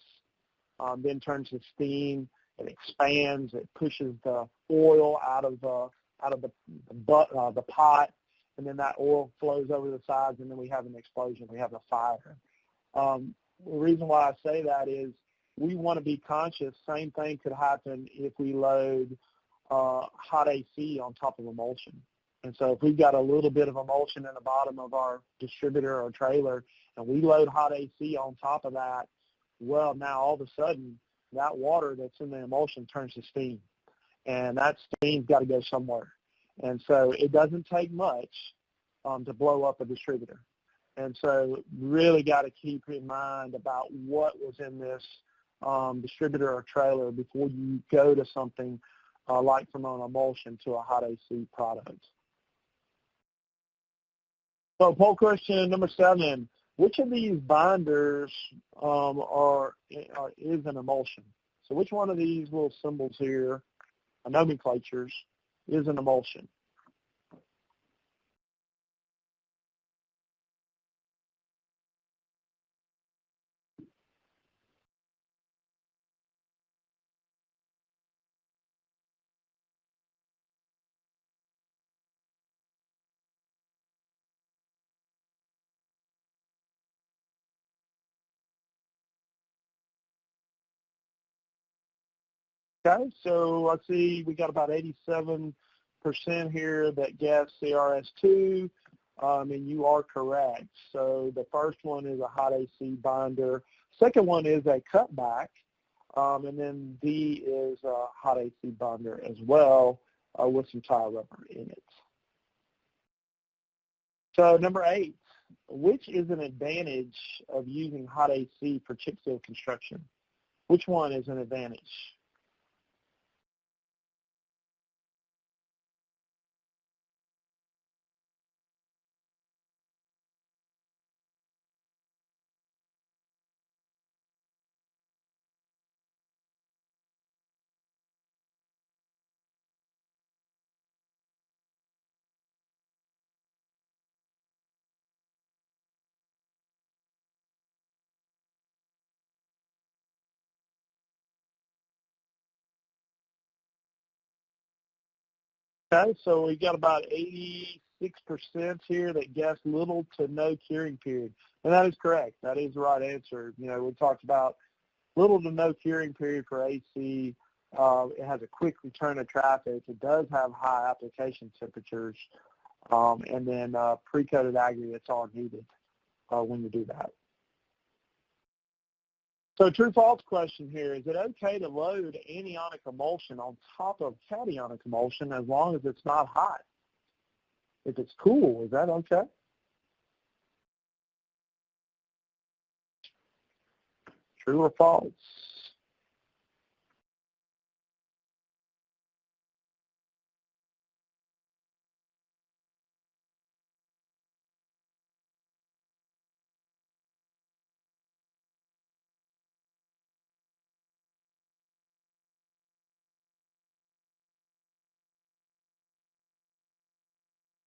then turns to steam, it expands, it pushes the oil out of the pot, and then that oil flows over the sides, and then we have an explosion, we have a fire. The reason why I say that is we want to be conscious. Same thing could happen if we load hot AC on top of emulsion. And so if we've got a little bit of emulsion in the bottom of our distributor or trailer and we load hot AC on top of that, well, now all of a sudden that water that's in the emulsion turns to steam. And that steam's got to go somewhere. And so it doesn't take much to blow up a distributor. And so really got to keep in mind about what was in this distributor or trailer before you go to something like from an emulsion to a hot AC product. So poll question number 7, which of these binders is an emulsion? So which one of these little symbols here, nomenclatures, is an emulsion? Okay, so let's see, we got about 87% here that guess CRS2, and you are correct. So the first one is a hot AC binder. Second one is a cutback, and then D is a hot AC binder as well with some tile rubber in it. So number 8, which is an advantage of using hot AC for chip seal construction? Which one is an advantage? Okay, so we got about 86% here that guess little to no curing period. And that is correct. That is the right answer. You know, we talked about little to no curing period for AC. It has a quick return of traffic. It does have high application temperatures. And then pre-coated aggregates are needed when you do that. So true-false question here, is it okay to load anionic emulsion on top of cationic emulsion as long as it's not hot? If it's cool, is that okay? True or false?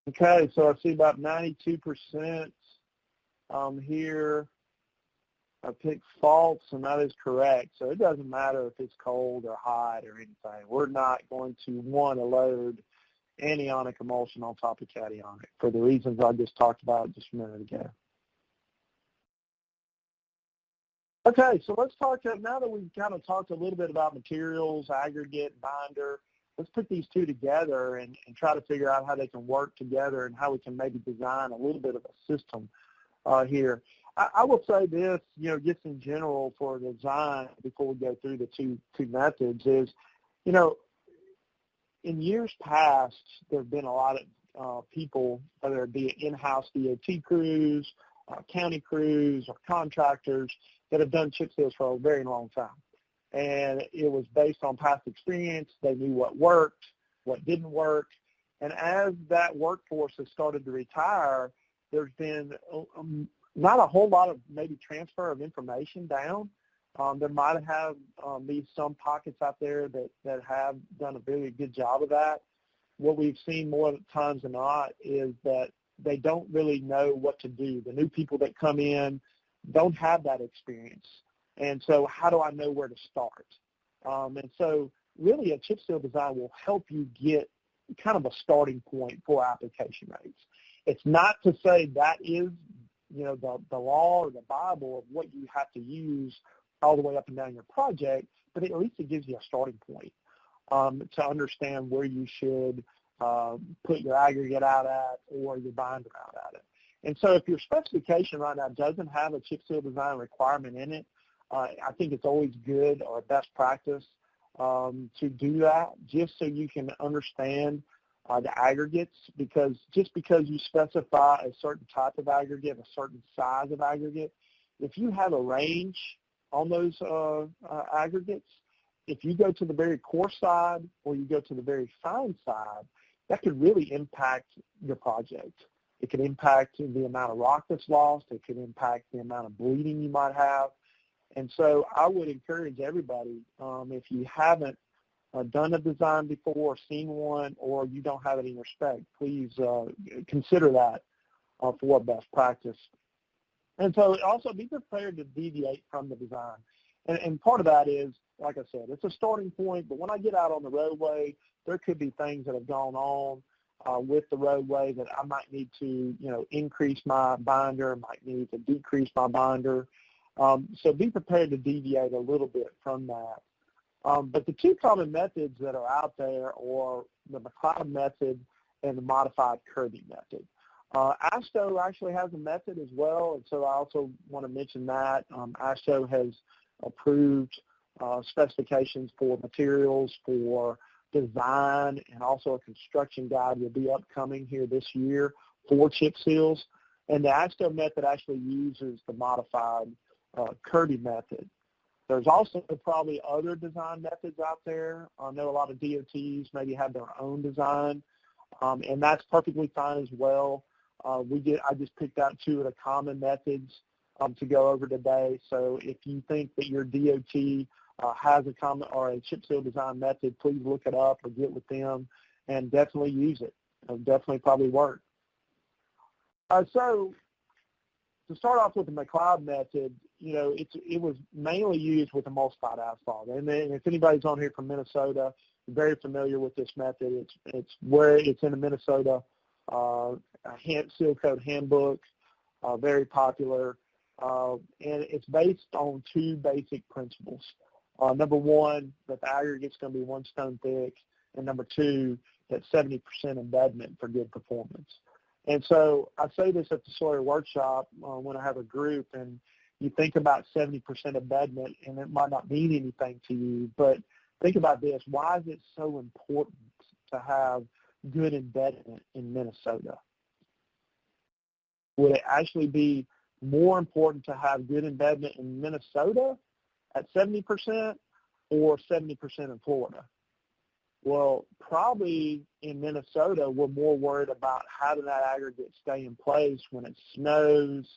Okay, so I see about 92% here. I picked false, and that is correct. So it doesn't matter if it's cold or hot or anything. We're not going to want to load anionic emulsion on top of cationic for the reasons I just talked about just a minute ago. Okay, so let's talk, now that we've kind of talked a little bit about materials, aggregate, binder, let's put these two together and try to figure out how they can work together and how we can maybe design a little bit of a system here. I will say this, you know, just in general for design before we go through the two methods is, you know, in years past, there have been a lot of people, whether it be in-house DOT crews, county crews, or contractors that have done chip seals for a very long time. And it was based on past experience. They knew what worked, what didn't work. And as that workforce has started to retire, there's been not a whole lot of maybe transfer of information down. There might have been some pockets out there that have done a very good job of that. What we've seen more times than not is that they don't really know what to do. The new people that come in don't have that experience. And so how do I know where to start? And so really a chip seal design will help you get kind of a starting point for application rates. It's not to say that is, the law or the Bible of what you have to use all the way up and down your project, but at least it gives you a starting point to understand where you should put your aggregate out at or your binder out at it. And so if your specification right now doesn't have a chip seal design requirement in it, I think it's always good or best practice to do that just so you can understand the aggregates, because just because you specify a certain type of aggregate, a certain size of aggregate, if you have a range on those aggregates, if you go to the very coarse side or you go to the very fine side, that could really impact your project. It could impact the amount of rock that's lost. It could impact the amount of bleeding you might have. And so I would encourage everybody, if you haven't done a design before, seen one, or you don't have it in your spec, please consider that for best practice. And so also be prepared to deviate from the design. And part of that is, like I said, it's a starting point, but when I get out on the roadway, there could be things that have gone on with the roadway that I might need to, increase my binder, might need to decrease my binder. So be prepared to deviate a little bit from that. But the two common methods that are out there are the Mcleod method and the modified curbing method. ASHTO actually has a method as well, and so I also want to mention that. ASHTO has approved specifications for materials, for design, and also a construction guide will be upcoming here this year for chip seals. And the ASHTO method actually uses the modified curbing method. There's also probably other design methods out there. I know a lot of DOTs maybe have their own design, and that's perfectly fine as well. I just picked out two of the common methods to go over today. So if you think that your DOT has a common or a chip seal design method, please look it up or get with them and definitely use it. It'll definitely probably work. So to start off with the Mcleod method, it was mainly used with emulsified asphalt. And then if anybody's on here from Minnesota, you're very familiar with this method. It's in the Minnesota seal code handbook, very popular. And it's based on two basic principles. Number one, that the aggregate's going to be 1 stone thick, and number two, that 70% embedment for good performance. And so I say this at the Sawyer workshop when I have a group, and you think about 70% embedment, and it might not mean anything to you, but think about this. Why is it so important to have good embedment in Minnesota? Would it actually be more important to have good embedment in Minnesota at 70% or 70% in Florida? Well, probably in Minnesota, we're more worried about how does that aggregate stay in place when it snows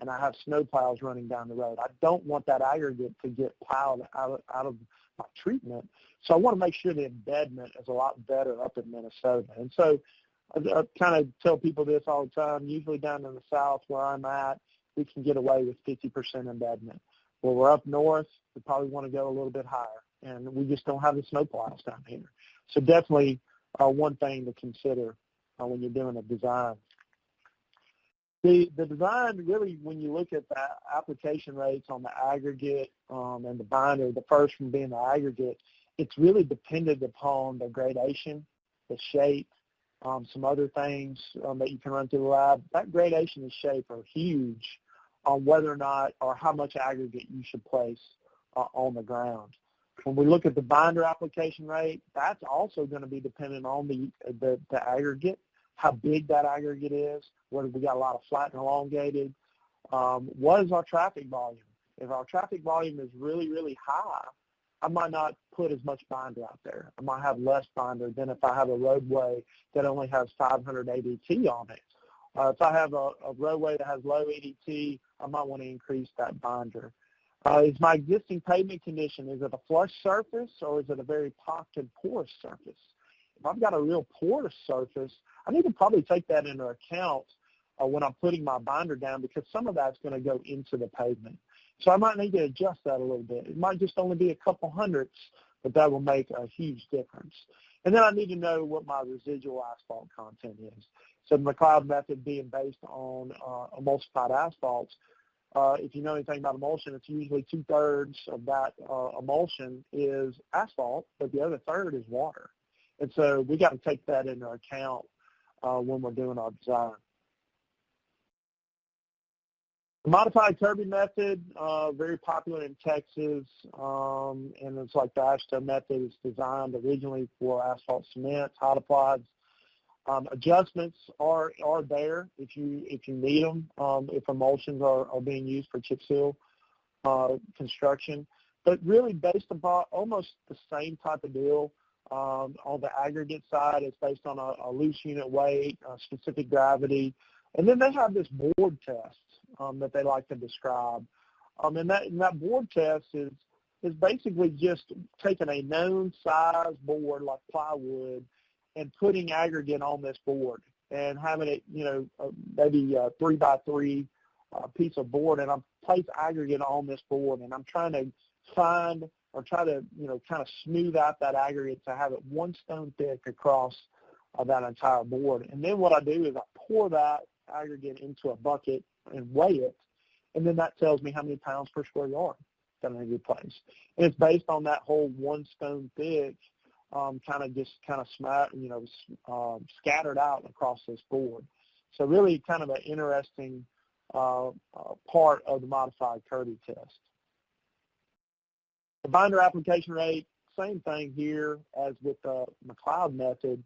and I have snow plows running down the road. I don't want that aggregate to get plowed out of my treatment. So I want to make sure the embedment is a lot better up in Minnesota. And so I kind of tell people this all the time. Usually down in the south where I'm at, we can get away with 50% embedment. Where we're up north, we probably want to go a little bit higher, and we just don't have the snow plows down here. So definitely one thing to consider when you're doing a design. The design, really, when you look at the application rates on the aggregate and the binder, the first one being the aggregate, it's really dependent upon the gradation, the shape, some other things that you can run through the lab. That gradation and shape are huge on whether or not or how much aggregate you should place on the ground. When we look at the binder application rate, that's also going to be dependent on the aggregate, how big that aggregate is, whether we got a lot of flat and elongated. What is our traffic volume? If our traffic volume is really, really high, I might not put as much binder out there. I might have less binder than if I have a roadway that only has 500 ADT on it. If I have a roadway that has low ADT, I might want to increase that binder. Is my existing pavement condition, is it a flush surface or is it a very pocked and porous surface? If I've got a real porous surface, I need to probably take that into account when I'm putting my binder down, because some of that's going to go into the pavement. So I might need to adjust that a little bit. It might just only be a couple hundredths but that will make a huge difference. And then I need to know what my residual asphalt content is. So the Mcleod method being based on emulsified asphalts, if you know anything about emulsion, it's usually 2/3 of that emulsion is asphalt, but the other third is water. And so we got to take that into account when we're doing our design. The modified Kirby method, very popular in Texas, and it's like the ASHTO method. It's designed originally for asphalt cement, hot applies. Adjustments are there if you need them, if emulsions are being used for chip seal construction. But really based upon almost the same type of deal. On the aggregate side, it's based on a loose unit weight, specific gravity. And then they have this board test that they like to describe. And that board test is basically just taking a known size board like plywood and putting aggregate on this board and having it, maybe a 3x3 piece of board, and I'm place aggregate on this board, and I'm trying to find or try to, kind of smooth out that aggregate to have it 1 stone thick across that entire board. And then what I do is I pour that aggregate into a bucket and weigh it, and then that tells me how many pounds per square yard that I'm going to replace. And it's based on that whole 1 stone thick, scattered out across this board. So really kind of an interesting part of the modified Kirby test. The binder application rate, same thing here as with the Mcleod method,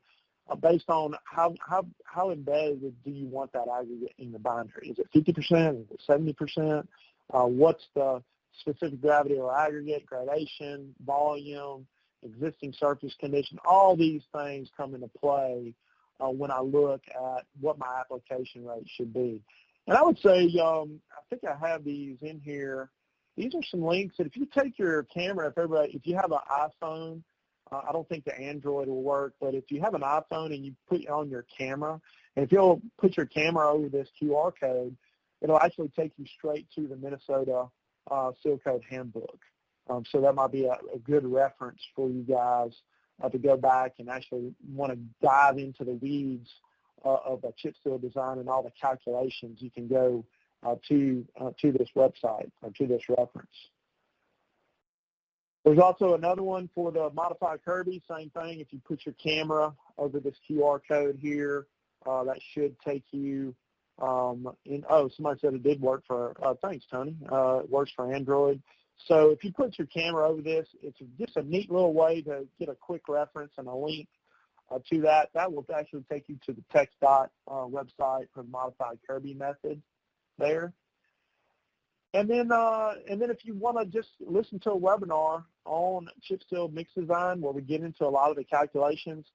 based on how embedded do you want that aggregate in the binder? Is it 50%? Is it 70%? What's the specific gravity or aggregate, gradation, volume, existing surface condition? All these things come into play when I look at what my application rate should be. And I would say, I think I have these in here. These are some links that if you take your camera, if you have an iPhone, I don't think the Android will work, but if you have an iPhone and you put on your camera, and if you'll put your camera over this QR code, it'll actually take you straight to the Minnesota Seal Code Handbook. So that might be a good reference for you guys to go back and actually want to dive into the weeds of a chip seal design and all the calculations. You can go to this website or to this reference. There's also another one for the modified Kirby, same thing. If you put your camera over this QR code here, that should take you somebody said it did work for, thanks, Tony. It works for Android. So if you put your camera over this, it's just a neat little way to get a quick reference and a link to that. That will actually take you to the TexDOT website for the modified Kirby method there. And then if you want to just listen to a webinar on chip seal mix design where we get into a lot of the calculations,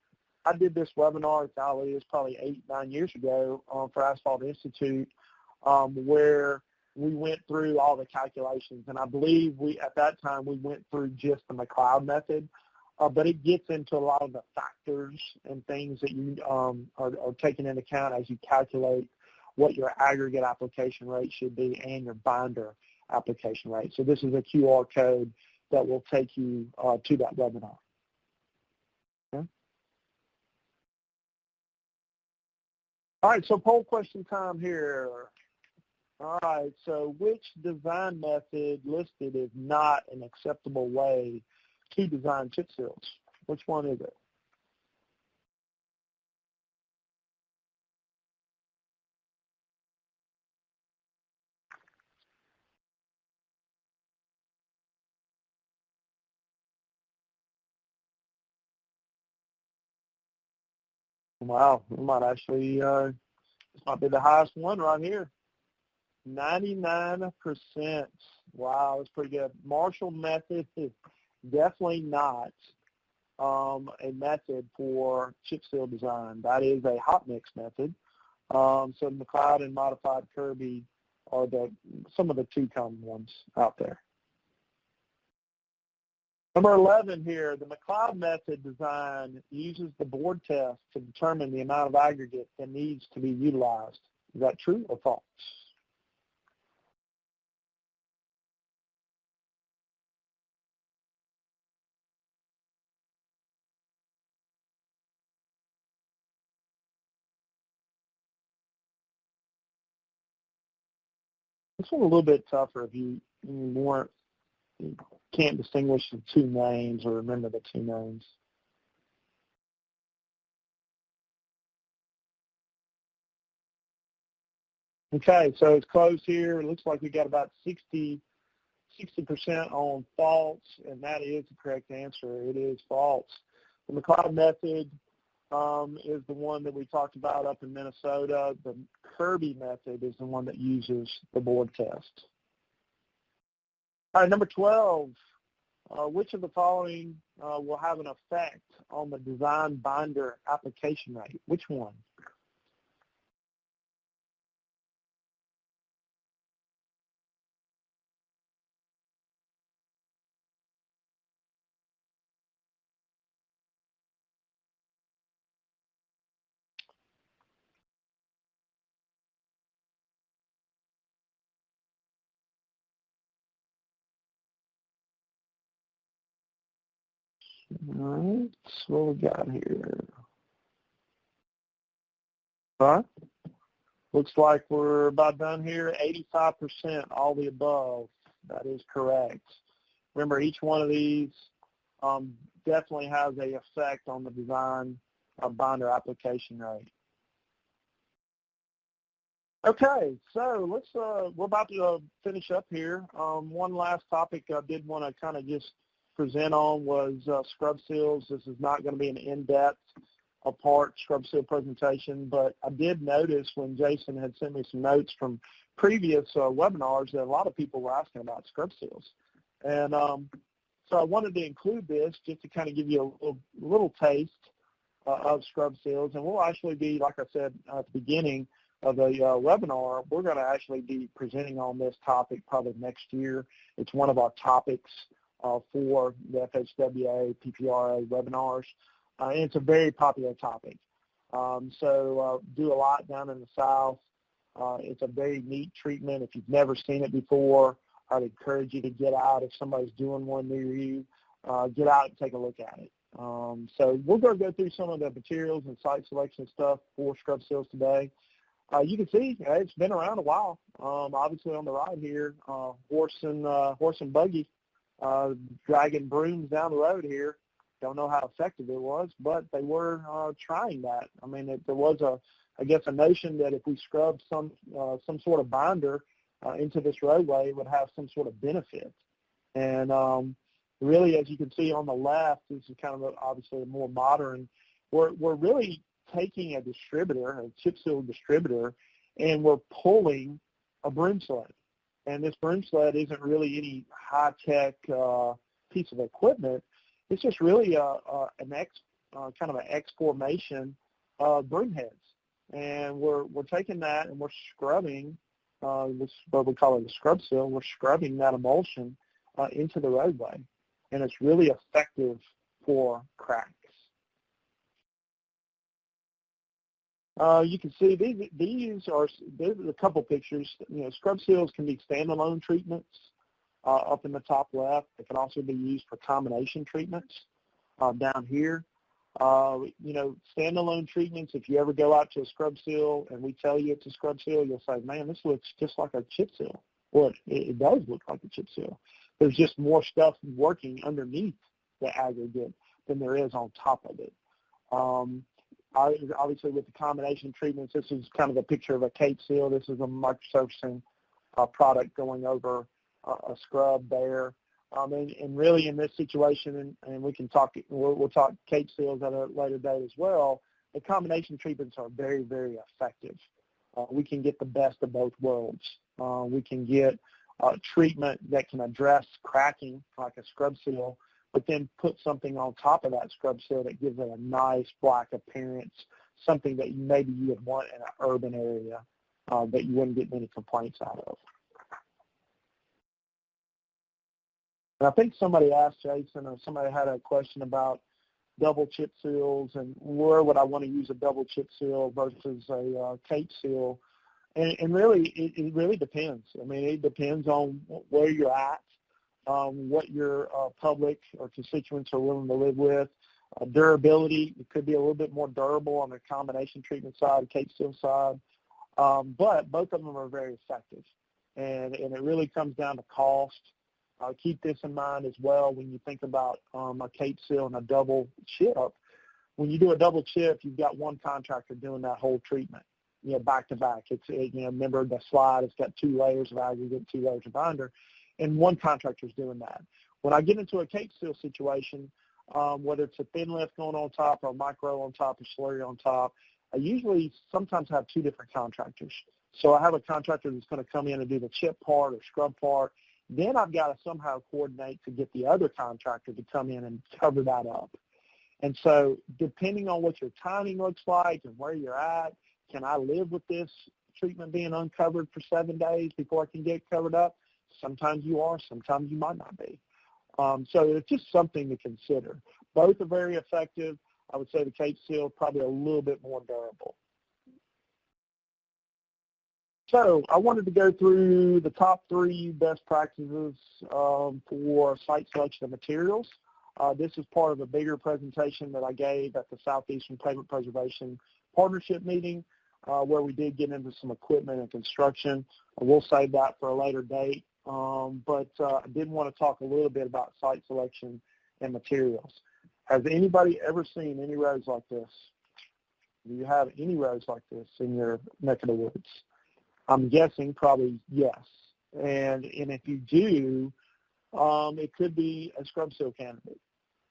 I did this webinar, it was probably 8-9 years ago for Asphalt Institute, where we went through all the calculations. And I believe at that time we went through just the Mcleod method, but it gets into a lot of the factors and things that you are taking into account as you calculate what your aggregate application rate should be and your binder application rate. So this is a QR code that will take you to that webinar. Okay. All right, so poll question time here. All right, so which design method listed is not an acceptable way to design chip seals? Which one is it? Wow, we might actually, this might be the highest one right here. 99%. Wow, that's pretty good. Marshall method is definitely not a method for chip seal design. That is a hot mix method. So Mcleod and modified Kirby are some of the two common ones out there. Number 11 here, the Mcleod method design uses the board test to determine the amount of aggregate that needs to be utilized. Is that true or false? This one a little bit tougher if you can't distinguish the two names or remember the two names. Okay, so it's close here. It looks like we got about 60% on false, and that is the correct answer. It is false. The Mcleod Method is the one that we talked about up in Minnesota. The Kirby method is the one that uses the board test. All right, number 12. Which of the following will have an effect on the design binder application rate? Which one? All right, so what we got here? All right. Looks like we're about done here. 85%, all the above. That is correct. Remember, each one of these definitely has an effect on the design binder application rate. Okay, so let's. We're about to finish up here. One last topic I did want to kind of just present on was scrub seals. This is not going to be an in-depth part scrub seal presentation, but I did notice when Jason had sent me some notes from previous webinars that a lot of people were asking about scrub seals. And so I wanted to include this just to kind of give you a little taste of scrub seals. And we'll actually be, like I said at the beginning of the webinar, we're going to actually be presenting on this topic probably next year. It's one of our topics for the FHWA, PPRA webinars. And it's a very popular topic. So do a lot down in the South. It's a very neat treatment. If you've never seen it before, I'd encourage you to get out. If somebody's doing one near you, get out and take a look at it. So we're going to go through some of the materials and site selection stuff for scrub seals today. You can see it's been around a while. Obviously on the right here, horse and buggy dragging brooms down the road here. Don't know how effective it was, but they were trying that. I mean, there was I guess a notion that if we scrubbed some sort of binder into this roadway, it would have some sort of benefit. And really, as you can see on the left, this is kind of obviously a more modern. We're really taking a distributor, a chip seal distributor, and we're pulling a broom sled. And this broom sled isn't really any high-tech piece of equipment. It's just really kind of an X formation of broom heads. And we're taking that and we're scrubbing, what we call it a scrub seal, we're scrubbing that emulsion into the roadway. And it's really effective for cracks. You can see these are a couple pictures. You know, scrub seals can be standalone treatments up in the top left. It can also be used for combination treatments down here. You know, standalone treatments, if you ever go out to a scrub seal and we tell you it's a scrub seal, you'll say, man, this looks just like a chip seal. Well, it does look like a chip seal. There's just more stuff working underneath the aggregate than there is on top of it. Obviously, with the combination treatments, this is kind of a picture of a cape seal. This is a microsurfacing product going over a scrub there. And really in this situation, and we can talk, we'll talk cape seals at a later date as well, the combination treatments are very, very effective. We can get the best of both worlds. We can get treatment that can address cracking like a scrub seal, but then put something on top of that scrub seal that gives it a nice black appearance, something that maybe you would want in an urban area that you wouldn't get many complaints out of. And I think somebody asked Jason, or somebody had a question about double chip seals and where would I want to use a double chip seal versus a cape seal. And really, it really depends. I mean, it depends on where you're at. What your public or constituents are willing to live with. Durability, it could be a little bit more durable on the combination treatment side, cape seal side, but both of them are very effective. and it really comes down to cost. Keep this in mind as well when you think about a cape seal and a double chip. When you do a double chip, you've got one contractor doing that whole treatment, back to back. Remember the slide, it's got 2 layers of aggregate, 2 layers of binder, and one contractor is doing that. When I get into a cape seal situation, whether it's a thin lift going on top or a micro on top or slurry on top, I usually sometimes have 2 different contractors. So I have a contractor that's going to come in and do the chip part or scrub part. Then I've got to somehow coordinate to get the other contractor to come in and cover that up. And so depending on what your timing looks like and where you're at, can I live with this treatment being uncovered for 7 days before I can get covered up? Sometimes you are, sometimes you might not be. So it's just something to consider. Both are very effective. I would say the cape seal probably a little bit more durable. So I wanted to go through the top 3 best practices for site selection of materials. This is part of a bigger presentation that I gave at the Southeastern Pavement Preservation Partnership meeting, where we did get into some equipment and construction. We'll save that for a later date, but I did want to talk a little bit about site selection and materials. Has anybody ever seen any roads like this? Do you have any roads like this in your neck of the woods? I'm guessing probably yes. And if you do, it could be a scrub seal candidate.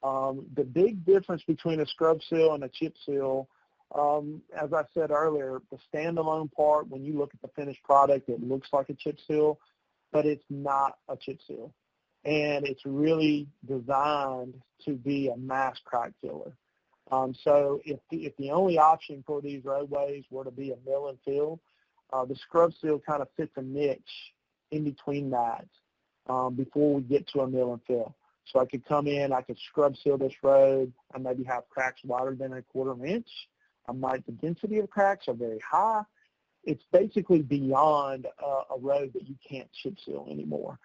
The big difference between a scrub seal and a chip seal, as I said earlier, the standalone part, when you look at the finished product, it looks like a chip seal, but it's not a chip seal. And it's really designed to be a mass crack filler. So if the only option for these roadways were to be a mill and fill, the scrub seal kind of fits a niche in between that before we get to a mill and fill. So I could come in, I could scrub seal this road, I maybe have cracks wider than 1/4 inch. The density of cracks are very high. It's basically beyond a road that you can't chip seal anymore.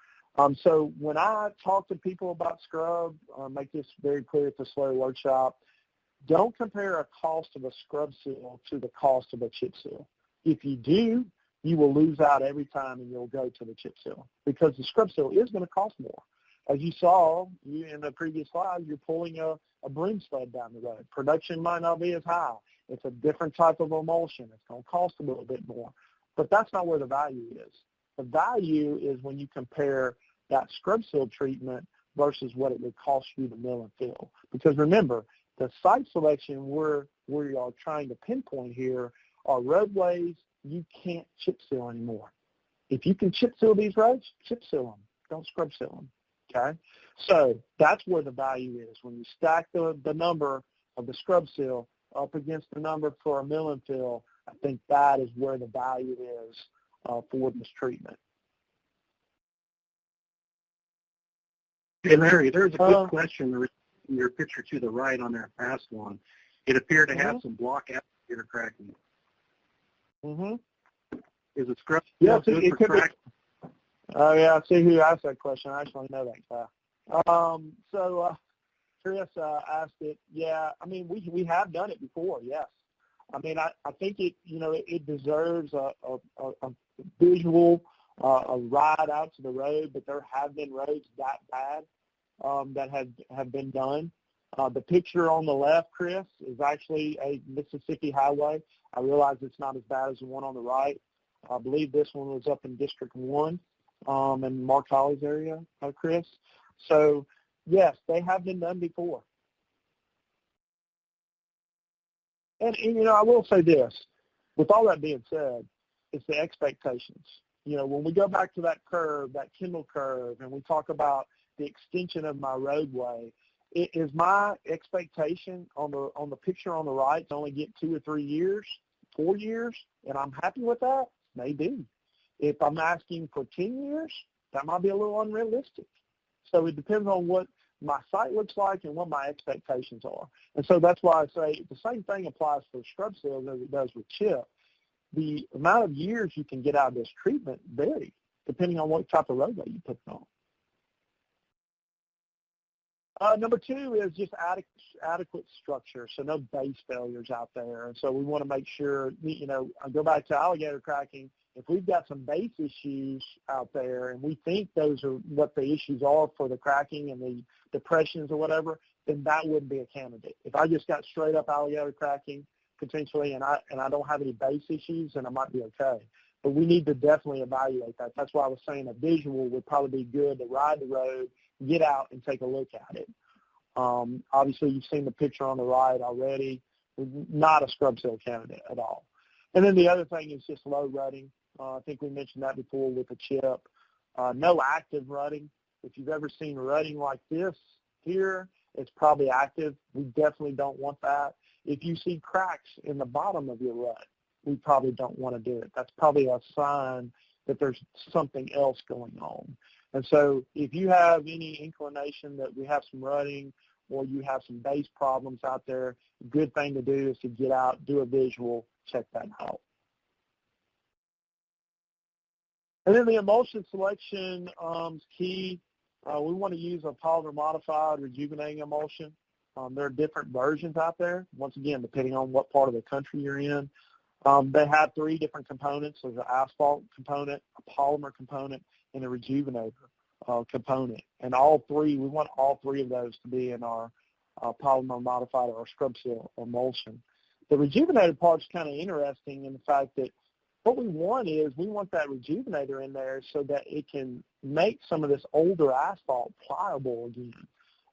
So when I talk to people about scrub, make this very clear at the slurry workshop, don't compare a cost of a scrub seal to the cost of a chip seal. If you do, you will lose out every time and you'll go to the chip seal because the scrub seal is going to cost more. As you saw in the previous slide, you're pulling a broom sled down the road. Production might not be as high. It's a different type of emulsion. It's going to cost a little bit more. But that's not where the value is. The value is when you compare that scrub seal treatment versus what it would cost you to mill and fill. Because remember, the site selection we are trying to pinpoint here are roadways you can't chip seal anymore. If you can chip seal these roads, chip seal them. Don't scrub seal them. Okay? So that's where the value is. When you stack the number of the scrub seal up against the number for a mill and fill, I think that is where the value is for this treatment. Hey, Larry, there's a good question in your picture to the right on that past one. It appeared to have some block applicator cracking. Is it scrub seal good for cracking? Oh, yeah, I see who asked that question. I actually know that guy. Chris asked it. Yeah, I mean, we have done it before, yes. I mean, I think it deserves a visual, a ride out to the road, but there have been roads that bad that have been done. The picture on the left, Chris, is actually a Mississippi highway. I realize it's not as bad as the one on the right. I believe this one was up in District 1 in Mark Holly's area, Chris. So, yes, they have been done before. And I will say this. With all that being said, it's the expectations. When we go back to that curve, that Kendall curve, and we talk about the extension of my roadway, is my expectation on the picture on the right to only get 2 or 3 years, 4 years, and I'm happy with that? Maybe. If I'm asking for 10 years, that might be a little unrealistic. So it depends on what my site looks like and what my expectations are. And so that's why I say the same thing applies for scrub seals as it does with chip. The amount of years you can get out of this treatment vary depending on what type of roadway you put it on. Number two is just adequate structure, so no base failures out there. And so we want to make sure, I go back to alligator cracking. If we've got some base issues out there and we think those are what the issues are for the cracking and the depressions or whatever, then that wouldn't be a candidate. If I just got straight up alligator cracking potentially and I don't have any base issues, then I might be okay. But we need to definitely evaluate that. That's why I was saying a visual would probably be good to ride the road, get out, and take a look at it. Obviously, you've seen the picture on the right already. Not a scrub seal candidate at all. And then the other thing is just low rutting. I think we mentioned that before with the chip. No active rutting. If you've ever seen rutting like this here, it's probably active. We definitely don't want that. If you see cracks in the bottom of your rut, we probably don't want to do it. That's probably a sign that there's something else going on. And so if you have any inclination that we have some rutting or you have some base problems out there, a good thing to do is to get out, do a visual, check that out. And then the emulsion selection is key. We want to use a polymer modified rejuvenating emulsion. There are different versions out there, once again, depending on what part of the country you're in. They have three different components. There's an asphalt component, a polymer component, and a rejuvenator component. And all three, we want all three of those to be in our polymer modified or scrub seal emulsion. The rejuvenated part is kind of interesting in the fact that what we want is we want that rejuvenator in there so that it can make some of this older asphalt pliable again.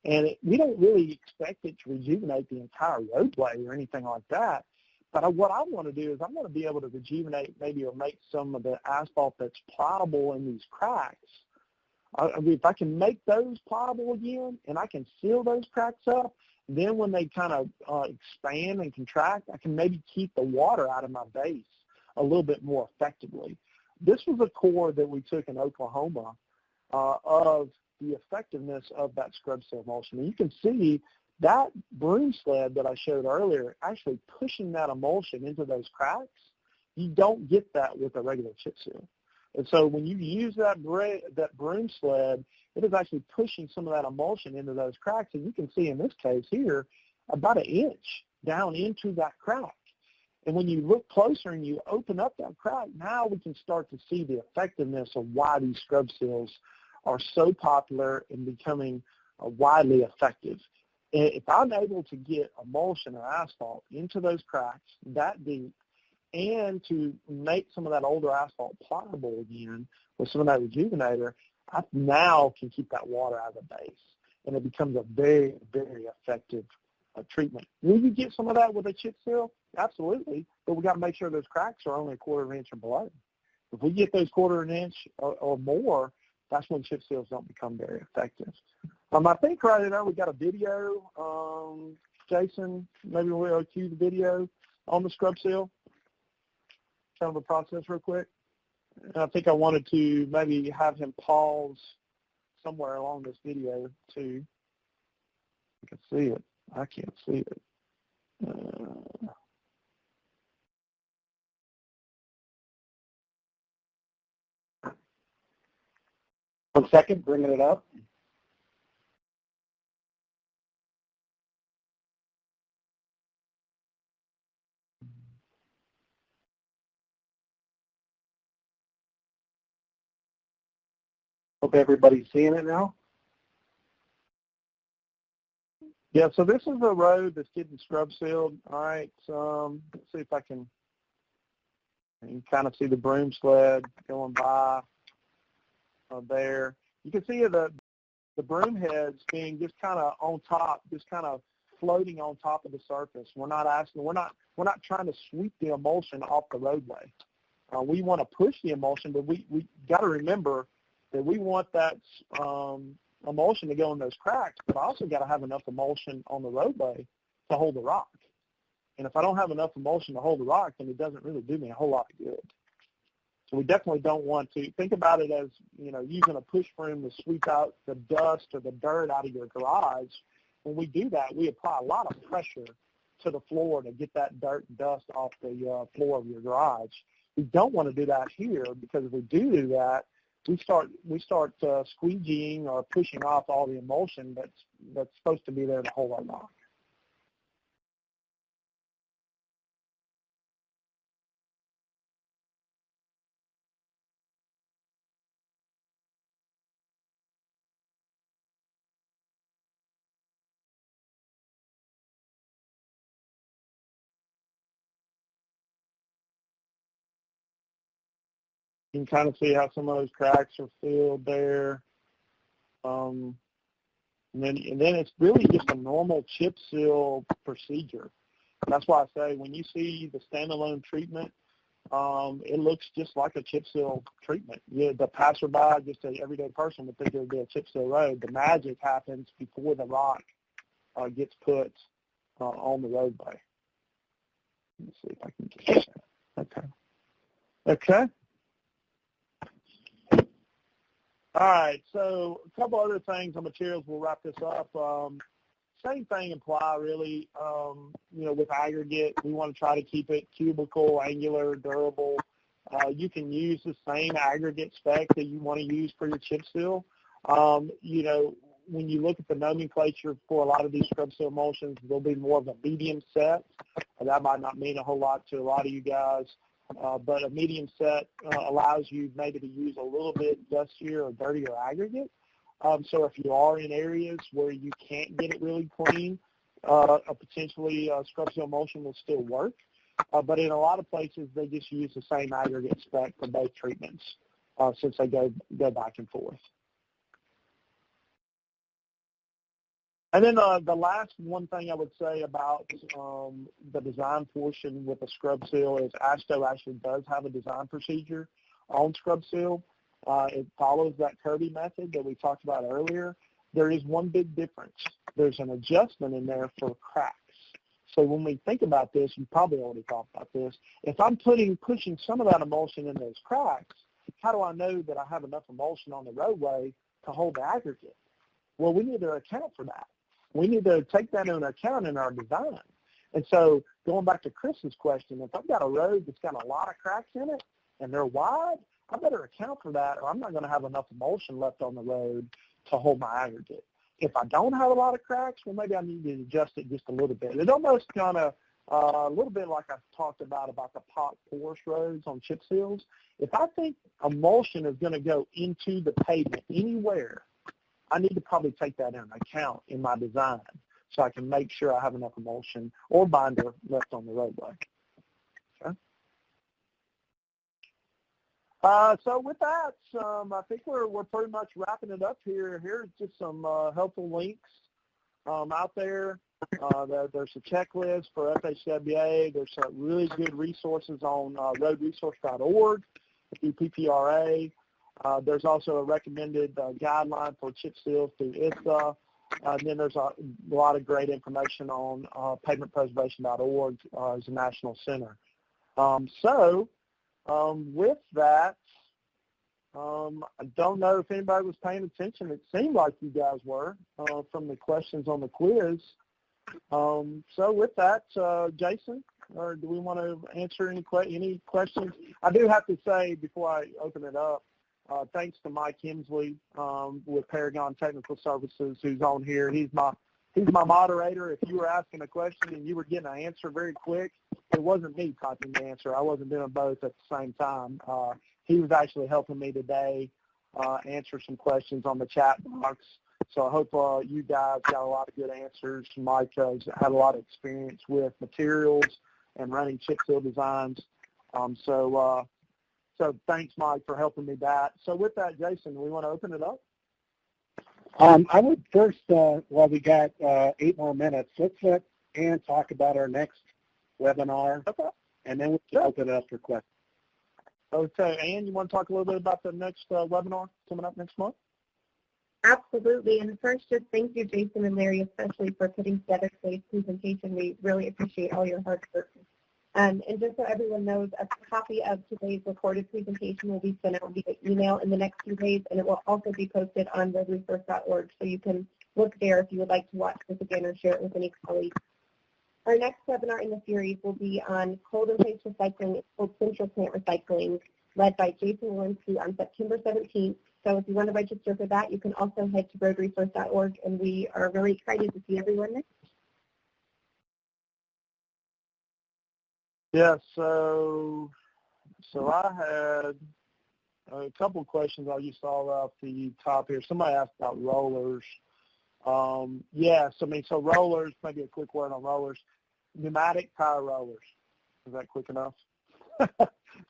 And we don't really expect it to rejuvenate the entire roadway or anything like that. But what I want to do is I want to be able to rejuvenate maybe or make some of the asphalt that's pliable in these cracks. If I can make those pliable again and I can seal those cracks up, then when they kind of expand and contract, I can maybe keep the water out of my base a little bit more effectively. This was a core that we took in Oklahoma of the effectiveness of that scrub seal emulsion. And you can see that broom sled that I showed earlier actually pushing that emulsion into those cracks. You don't get that with a regular chip seal. And so when you use that broom sled, it is actually pushing some of that emulsion into those cracks. And you can see in this case here, about 1 inch down into that crack. And when you look closer and you open up that crack, now we can start to see the effectiveness of why these scrub seals are so popular and becoming widely effective. If I'm able to get emulsion or asphalt into those cracks that deep and to make some of that older asphalt pliable again with some of that rejuvenator, I now can keep that water out of the base. And it becomes a very, very effective treatment. Will you get some of that with a chip seal? Absolutely. But we got to make sure those cracks are only 1/4 inch or below. If we get those 1/4 inch or more, that's when chip seals don't become very effective. I think right now we got a video. Jason, maybe we'll cue the video on the scrub seal. Kind of a process real quick. And I think I wanted to maybe have him pause somewhere along this video too. You can see it. I can't see it. 1 second, bringing it up. Hope everybody's seeing it now. Yeah, so this is a road that's getting scrub sealed. All right, so let's see if I can, you can kind of see the broom sled going by there. You can see the broom heads being just kind of on top, just kind of floating on top of the surface. We're not trying to sweep the emulsion off the roadway. We want to push the emulsion, but we got to remember that we want that emulsion to go in those cracks, but I also got to have enough emulsion on the roadway to hold the rock. And if I don't have enough emulsion to hold the rock, then it doesn't really do me a whole lot of good. So we definitely don't want to think about it as, using a push broom to sweep out the dust or the dirt out of your garage. When we do that, we apply a lot of pressure to the floor to get that dirt and dust off the floor of your garage. We don't want to do that here, because if we do that, we start squeegeeing or pushing off all the emulsion that's supposed to be there to hold our rock. You can kind of see how some of those cracks are filled there. And then it's really just a normal chip seal procedure. That's why I say when you see the standalone treatment, it looks just like a chip seal treatment. Yeah, the passerby, just an everyday person would think it would be a chip seal road. The magic happens before the rock gets put on the roadway. Let me see if I can get that. Okay. All right, so a couple other things on materials. We'll wrap this up. Same thing apply really. With aggregate, we want to try to keep it cubical, angular, durable. You can use the same aggregate spec that you want to use for your chip seal. When you look at the nomenclature for a lot of these scrub seal emulsions, there'll be more of a medium set. That might not mean a whole lot to a lot of you guys. But a medium set allows you maybe to use a little bit dustier or dirtier aggregate. So if you are in areas where you can't get it really clean, potentially scrub seal emulsion will still work. But in a lot of places, they just use the same aggregate spec for both treatments since they go back and forth. And then the last one thing I would say about the design portion with a scrub seal is ASHTO actually does have a design procedure on scrub seal. It follows that Kirby method that we talked about earlier. There is one big difference. There's an adjustment in there for cracks. So when we think about this, you probably already thought about this. If I'm pushing some of that emulsion in those cracks, how do I know that I have enough emulsion on the roadway to hold the aggregate? Well, we need to account for that. We need to take that into account in our design. And so going back to Chris's question, if I've got a road that's got a lot of cracks in it and they're wide, I better account for that or I'm not going to have enough emulsion left on the road to hold my aggregate. If I don't have a lot of cracks, well, maybe I need to adjust it just a little bit. It almost kind of a little bit like I talked about the pot porous roads on chip seals. If I think emulsion is going to go into the pavement anywhere, I need to probably take that into account in my design so I can make sure I have enough emulsion or binder left on the roadway. Okay. So with that, I think we're pretty much wrapping it up here. Here's just some helpful links out there. There's a checklist for FHWA. There's some really good resources on roadresource.org, through PPRA. There's also a recommended guideline for chip seals through ISSA. And then there's a lot of great information on pavementpreservation.org as a national center. With that, I don't know if anybody was paying attention. It seemed like you guys were from the questions on the quiz. So with that, Jason, or do we want to answer any questions? I do have to say before I open it up, thanks to Mike Hemsley with Paragon Technical Services, who's on here. He's my moderator. If you were asking a question and you were getting an answer very quick, it wasn't me typing the answer. I wasn't doing both at the same time. He was actually helping me today answer some questions on the chat box. So I hope you guys got a lot of good answers. Mike has had a lot of experience with materials and running chip seal designs. So thanks, Mike, for helping me that. So with that, Jason, we want to open it up? I would first, while we got 8 more minutes, let's let Ann talk about our next webinar, okay, and then we'll open it up for questions. Okay, Ann, you want to talk a little bit about the next webinar coming up next month? Absolutely. And first, just thank you, Jason and Larry, especially for putting together today's presentation. We really appreciate all your hard work. And just so everyone knows, a copy of today's recorded presentation will be sent out via email in the next few days, and it will also be posted on roadresource.org, so you can look there if you would like to watch this again or share it with any colleagues. Our next webinar in the series will be on cold and paste recycling. It's called Central Plant Recycling. led by Jason Walensky on September 17th. So if you want to register for that, you can also head to roadresource.org, and we are really excited to see everyone there. Yeah, so I had a couple of questions I just saw off the top here. Somebody asked about rollers. So rollers, maybe a quick word on rollers. Pneumatic tire rollers. Is that quick enough?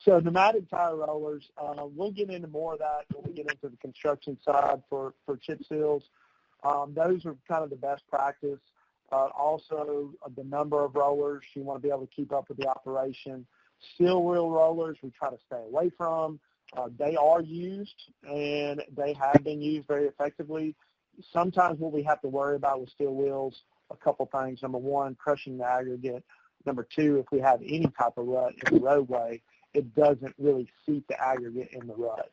So pneumatic tire rollers, we'll get into more of that when we get into the construction side for chip seals. Those are kind of the best practice. Also, the number of rollers, you want to be able to keep up with the operation. Steel wheel rollers, we try to stay away from. They are used, and they have been used very effectively. Sometimes what we have to worry about with steel wheels, a couple things. Number one, crushing the aggregate. Number two, if we have any type of rut in the roadway, it doesn't really seat the aggregate in the rut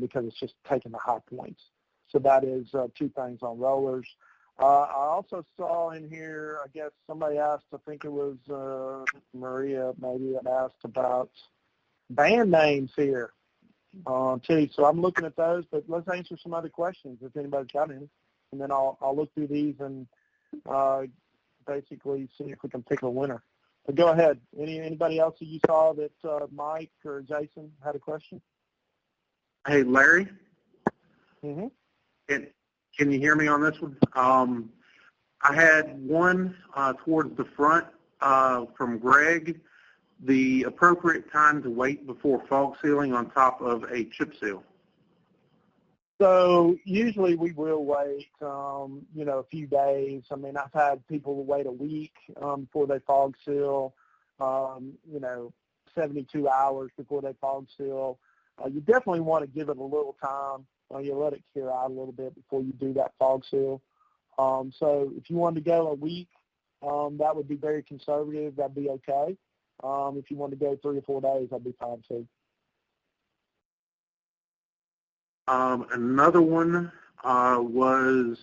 because it's just taking the high points. So that is two things on rollers. I also saw in here, I guess somebody asked, I think it was Maria maybe, that asked about band names here too. So I'm looking at those, but let's answer some other questions if anybody's got any. And then I'll look through these and basically see if we can pick a winner. But go ahead. Anybody else that you saw that Mike or Jason had a question? Hey, Larry? Mm-hmm. Can you hear me on this one? I had one towards the front from Greg, the appropriate time to wait before fog sealing on top of a chip seal. So usually we will wait, a few days. I mean, I've had people wait a week before they fog seal, 72 hours before they fog seal. You definitely want to give it a little time. You let it cure out a little bit before you do that fog seal. So if you wanted to go a week, that would be very conservative. That'd be okay. If you wanted to go 3 or 4 days, that'd be fine too. Another one was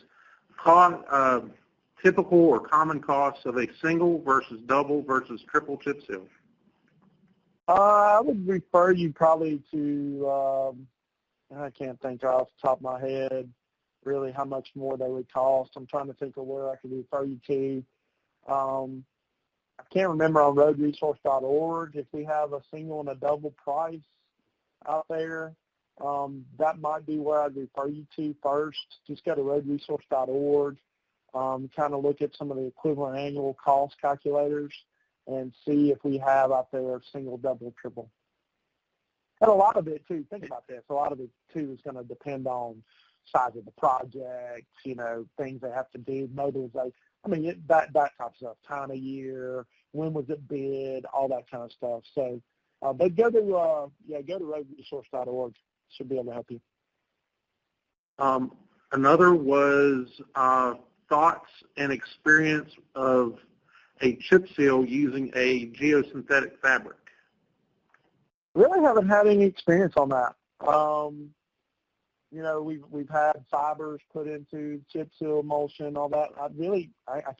typical or common costs of a single versus double versus triple chip seal. I would refer you probably to, I can't think off the top of my head really how much more they would cost. I'm trying to think of where I could refer you to. I can't remember on roadresource.org if we have a single and a double price out there. That might be where I'd refer you to first. Just go to roadresource.org, kind of look at some of the equivalent annual cost calculators and see if we have out there single, double, triple. And a lot of it, too, think about this, a lot of it, too, is going to depend on size of the project, things they have to do, mobilization. I mean, that type of stuff, time of year, when was it bid, all that kind of stuff. So, but go to roadresource.org. Should be able to help you. Another was thoughts and experience of a chip seal using a geosynthetic fabric. Really haven't had any experience on that. We've had fibers put into chip seal emulsion, all that. I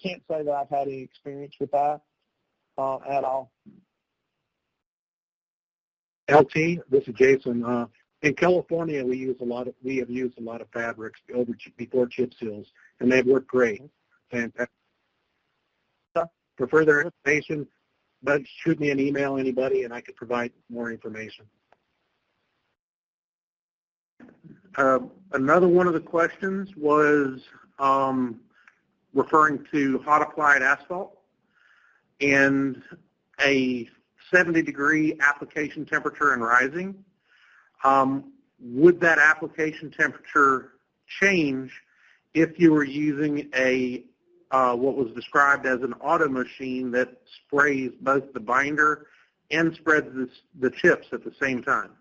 can't say that I've had any experience with that at all. LT, this is Jason. In California, we have used a lot of fabrics before chip seals, and they've worked great. Fantastic. For further information, but shoot me an email, anybody, and I could provide more information. Another one of the questions was referring to hot applied asphalt and a 70-degree application temperature and rising. Would that application temperature change if you were using a what was described as an auto machine that sprays both the binder and spreads the chips at the same time?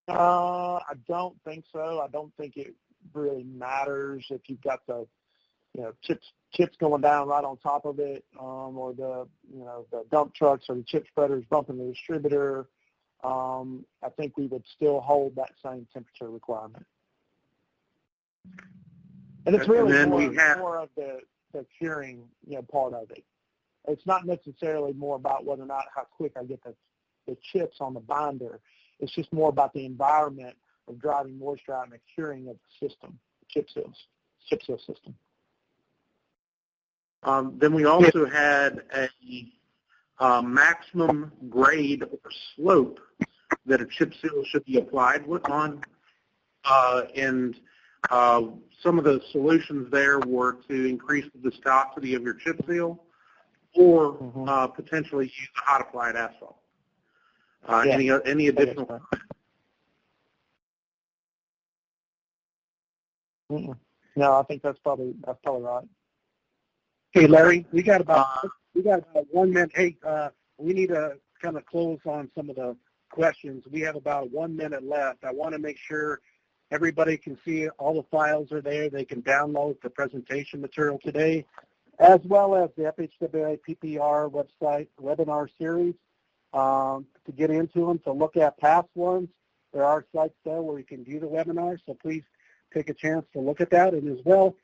I don't think so. I don't think it really matters if you've got the chips going down right on top of it, or the dump trucks or the chip spreaders bumping the distributor. I think we would still hold that same temperature requirement. And it's really more of the curing part of it. It's not necessarily more about whether or not how quick I get the the chips on the binder. It's just more about the environment of driving moisture out and the curing of the system, chip seal system. Then we also had a maximum grade or slope that a chip seal should be applied on, and some of the solutions there were to increase the viscosity of your chip seal or potentially use a hot applied asphalt. Any additional? No, I think that's probably right. Hey, Larry, we got about 1 minute. Hey, we need to kind of close on some of the questions. We have about 1 minute left. I want to make sure everybody can see all the files are there. They can download the presentation material today, as well as the FHWA PPR website webinar series to get into them, to look at past ones. There are sites there where you can view the webinar, so please take a chance to look at that. And as well,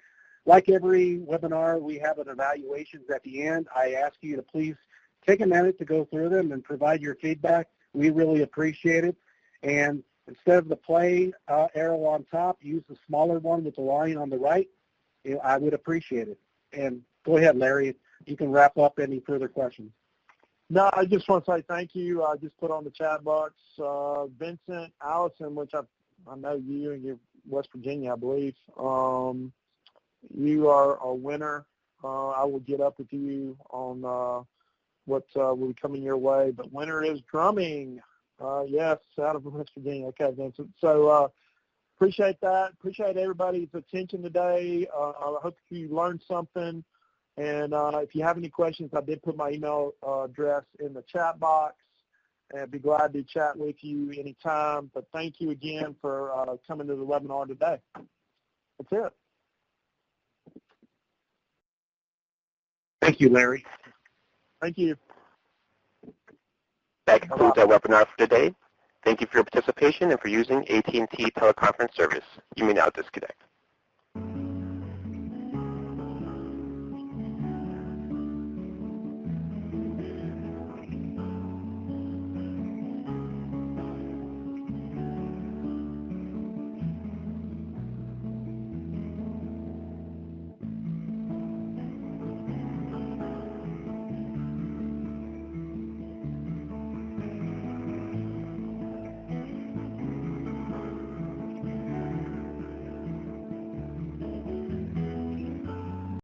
like every webinar, we have an evaluations at the end. I ask you to please take a minute to go through them and provide your feedback. We really appreciate it. And instead of the play arrow on top, use the smaller one with the line on the right. I would appreciate it. And go ahead, Larry. You can wrap up any further questions. No, I just want to say thank you. I just put on the chat box, Vincent, Allison, which I know you and you're West Virginia, I believe. You are a winner. I will get up with you on what will be coming your way. But winner is drumming. Yes, out of West Virginia. Okay, Vincent. So appreciate that. Appreciate everybody's attention today. I hope you learned something. And if you have any questions, I did put my email address in the chat box. And I'd be glad to chat with you anytime. But thank you again for coming to the webinar today. That's it. Thank you, Larry. Thank you. That concludes our webinar for today. Thank you for your participation and for using AT&T teleconference service. You may now disconnect.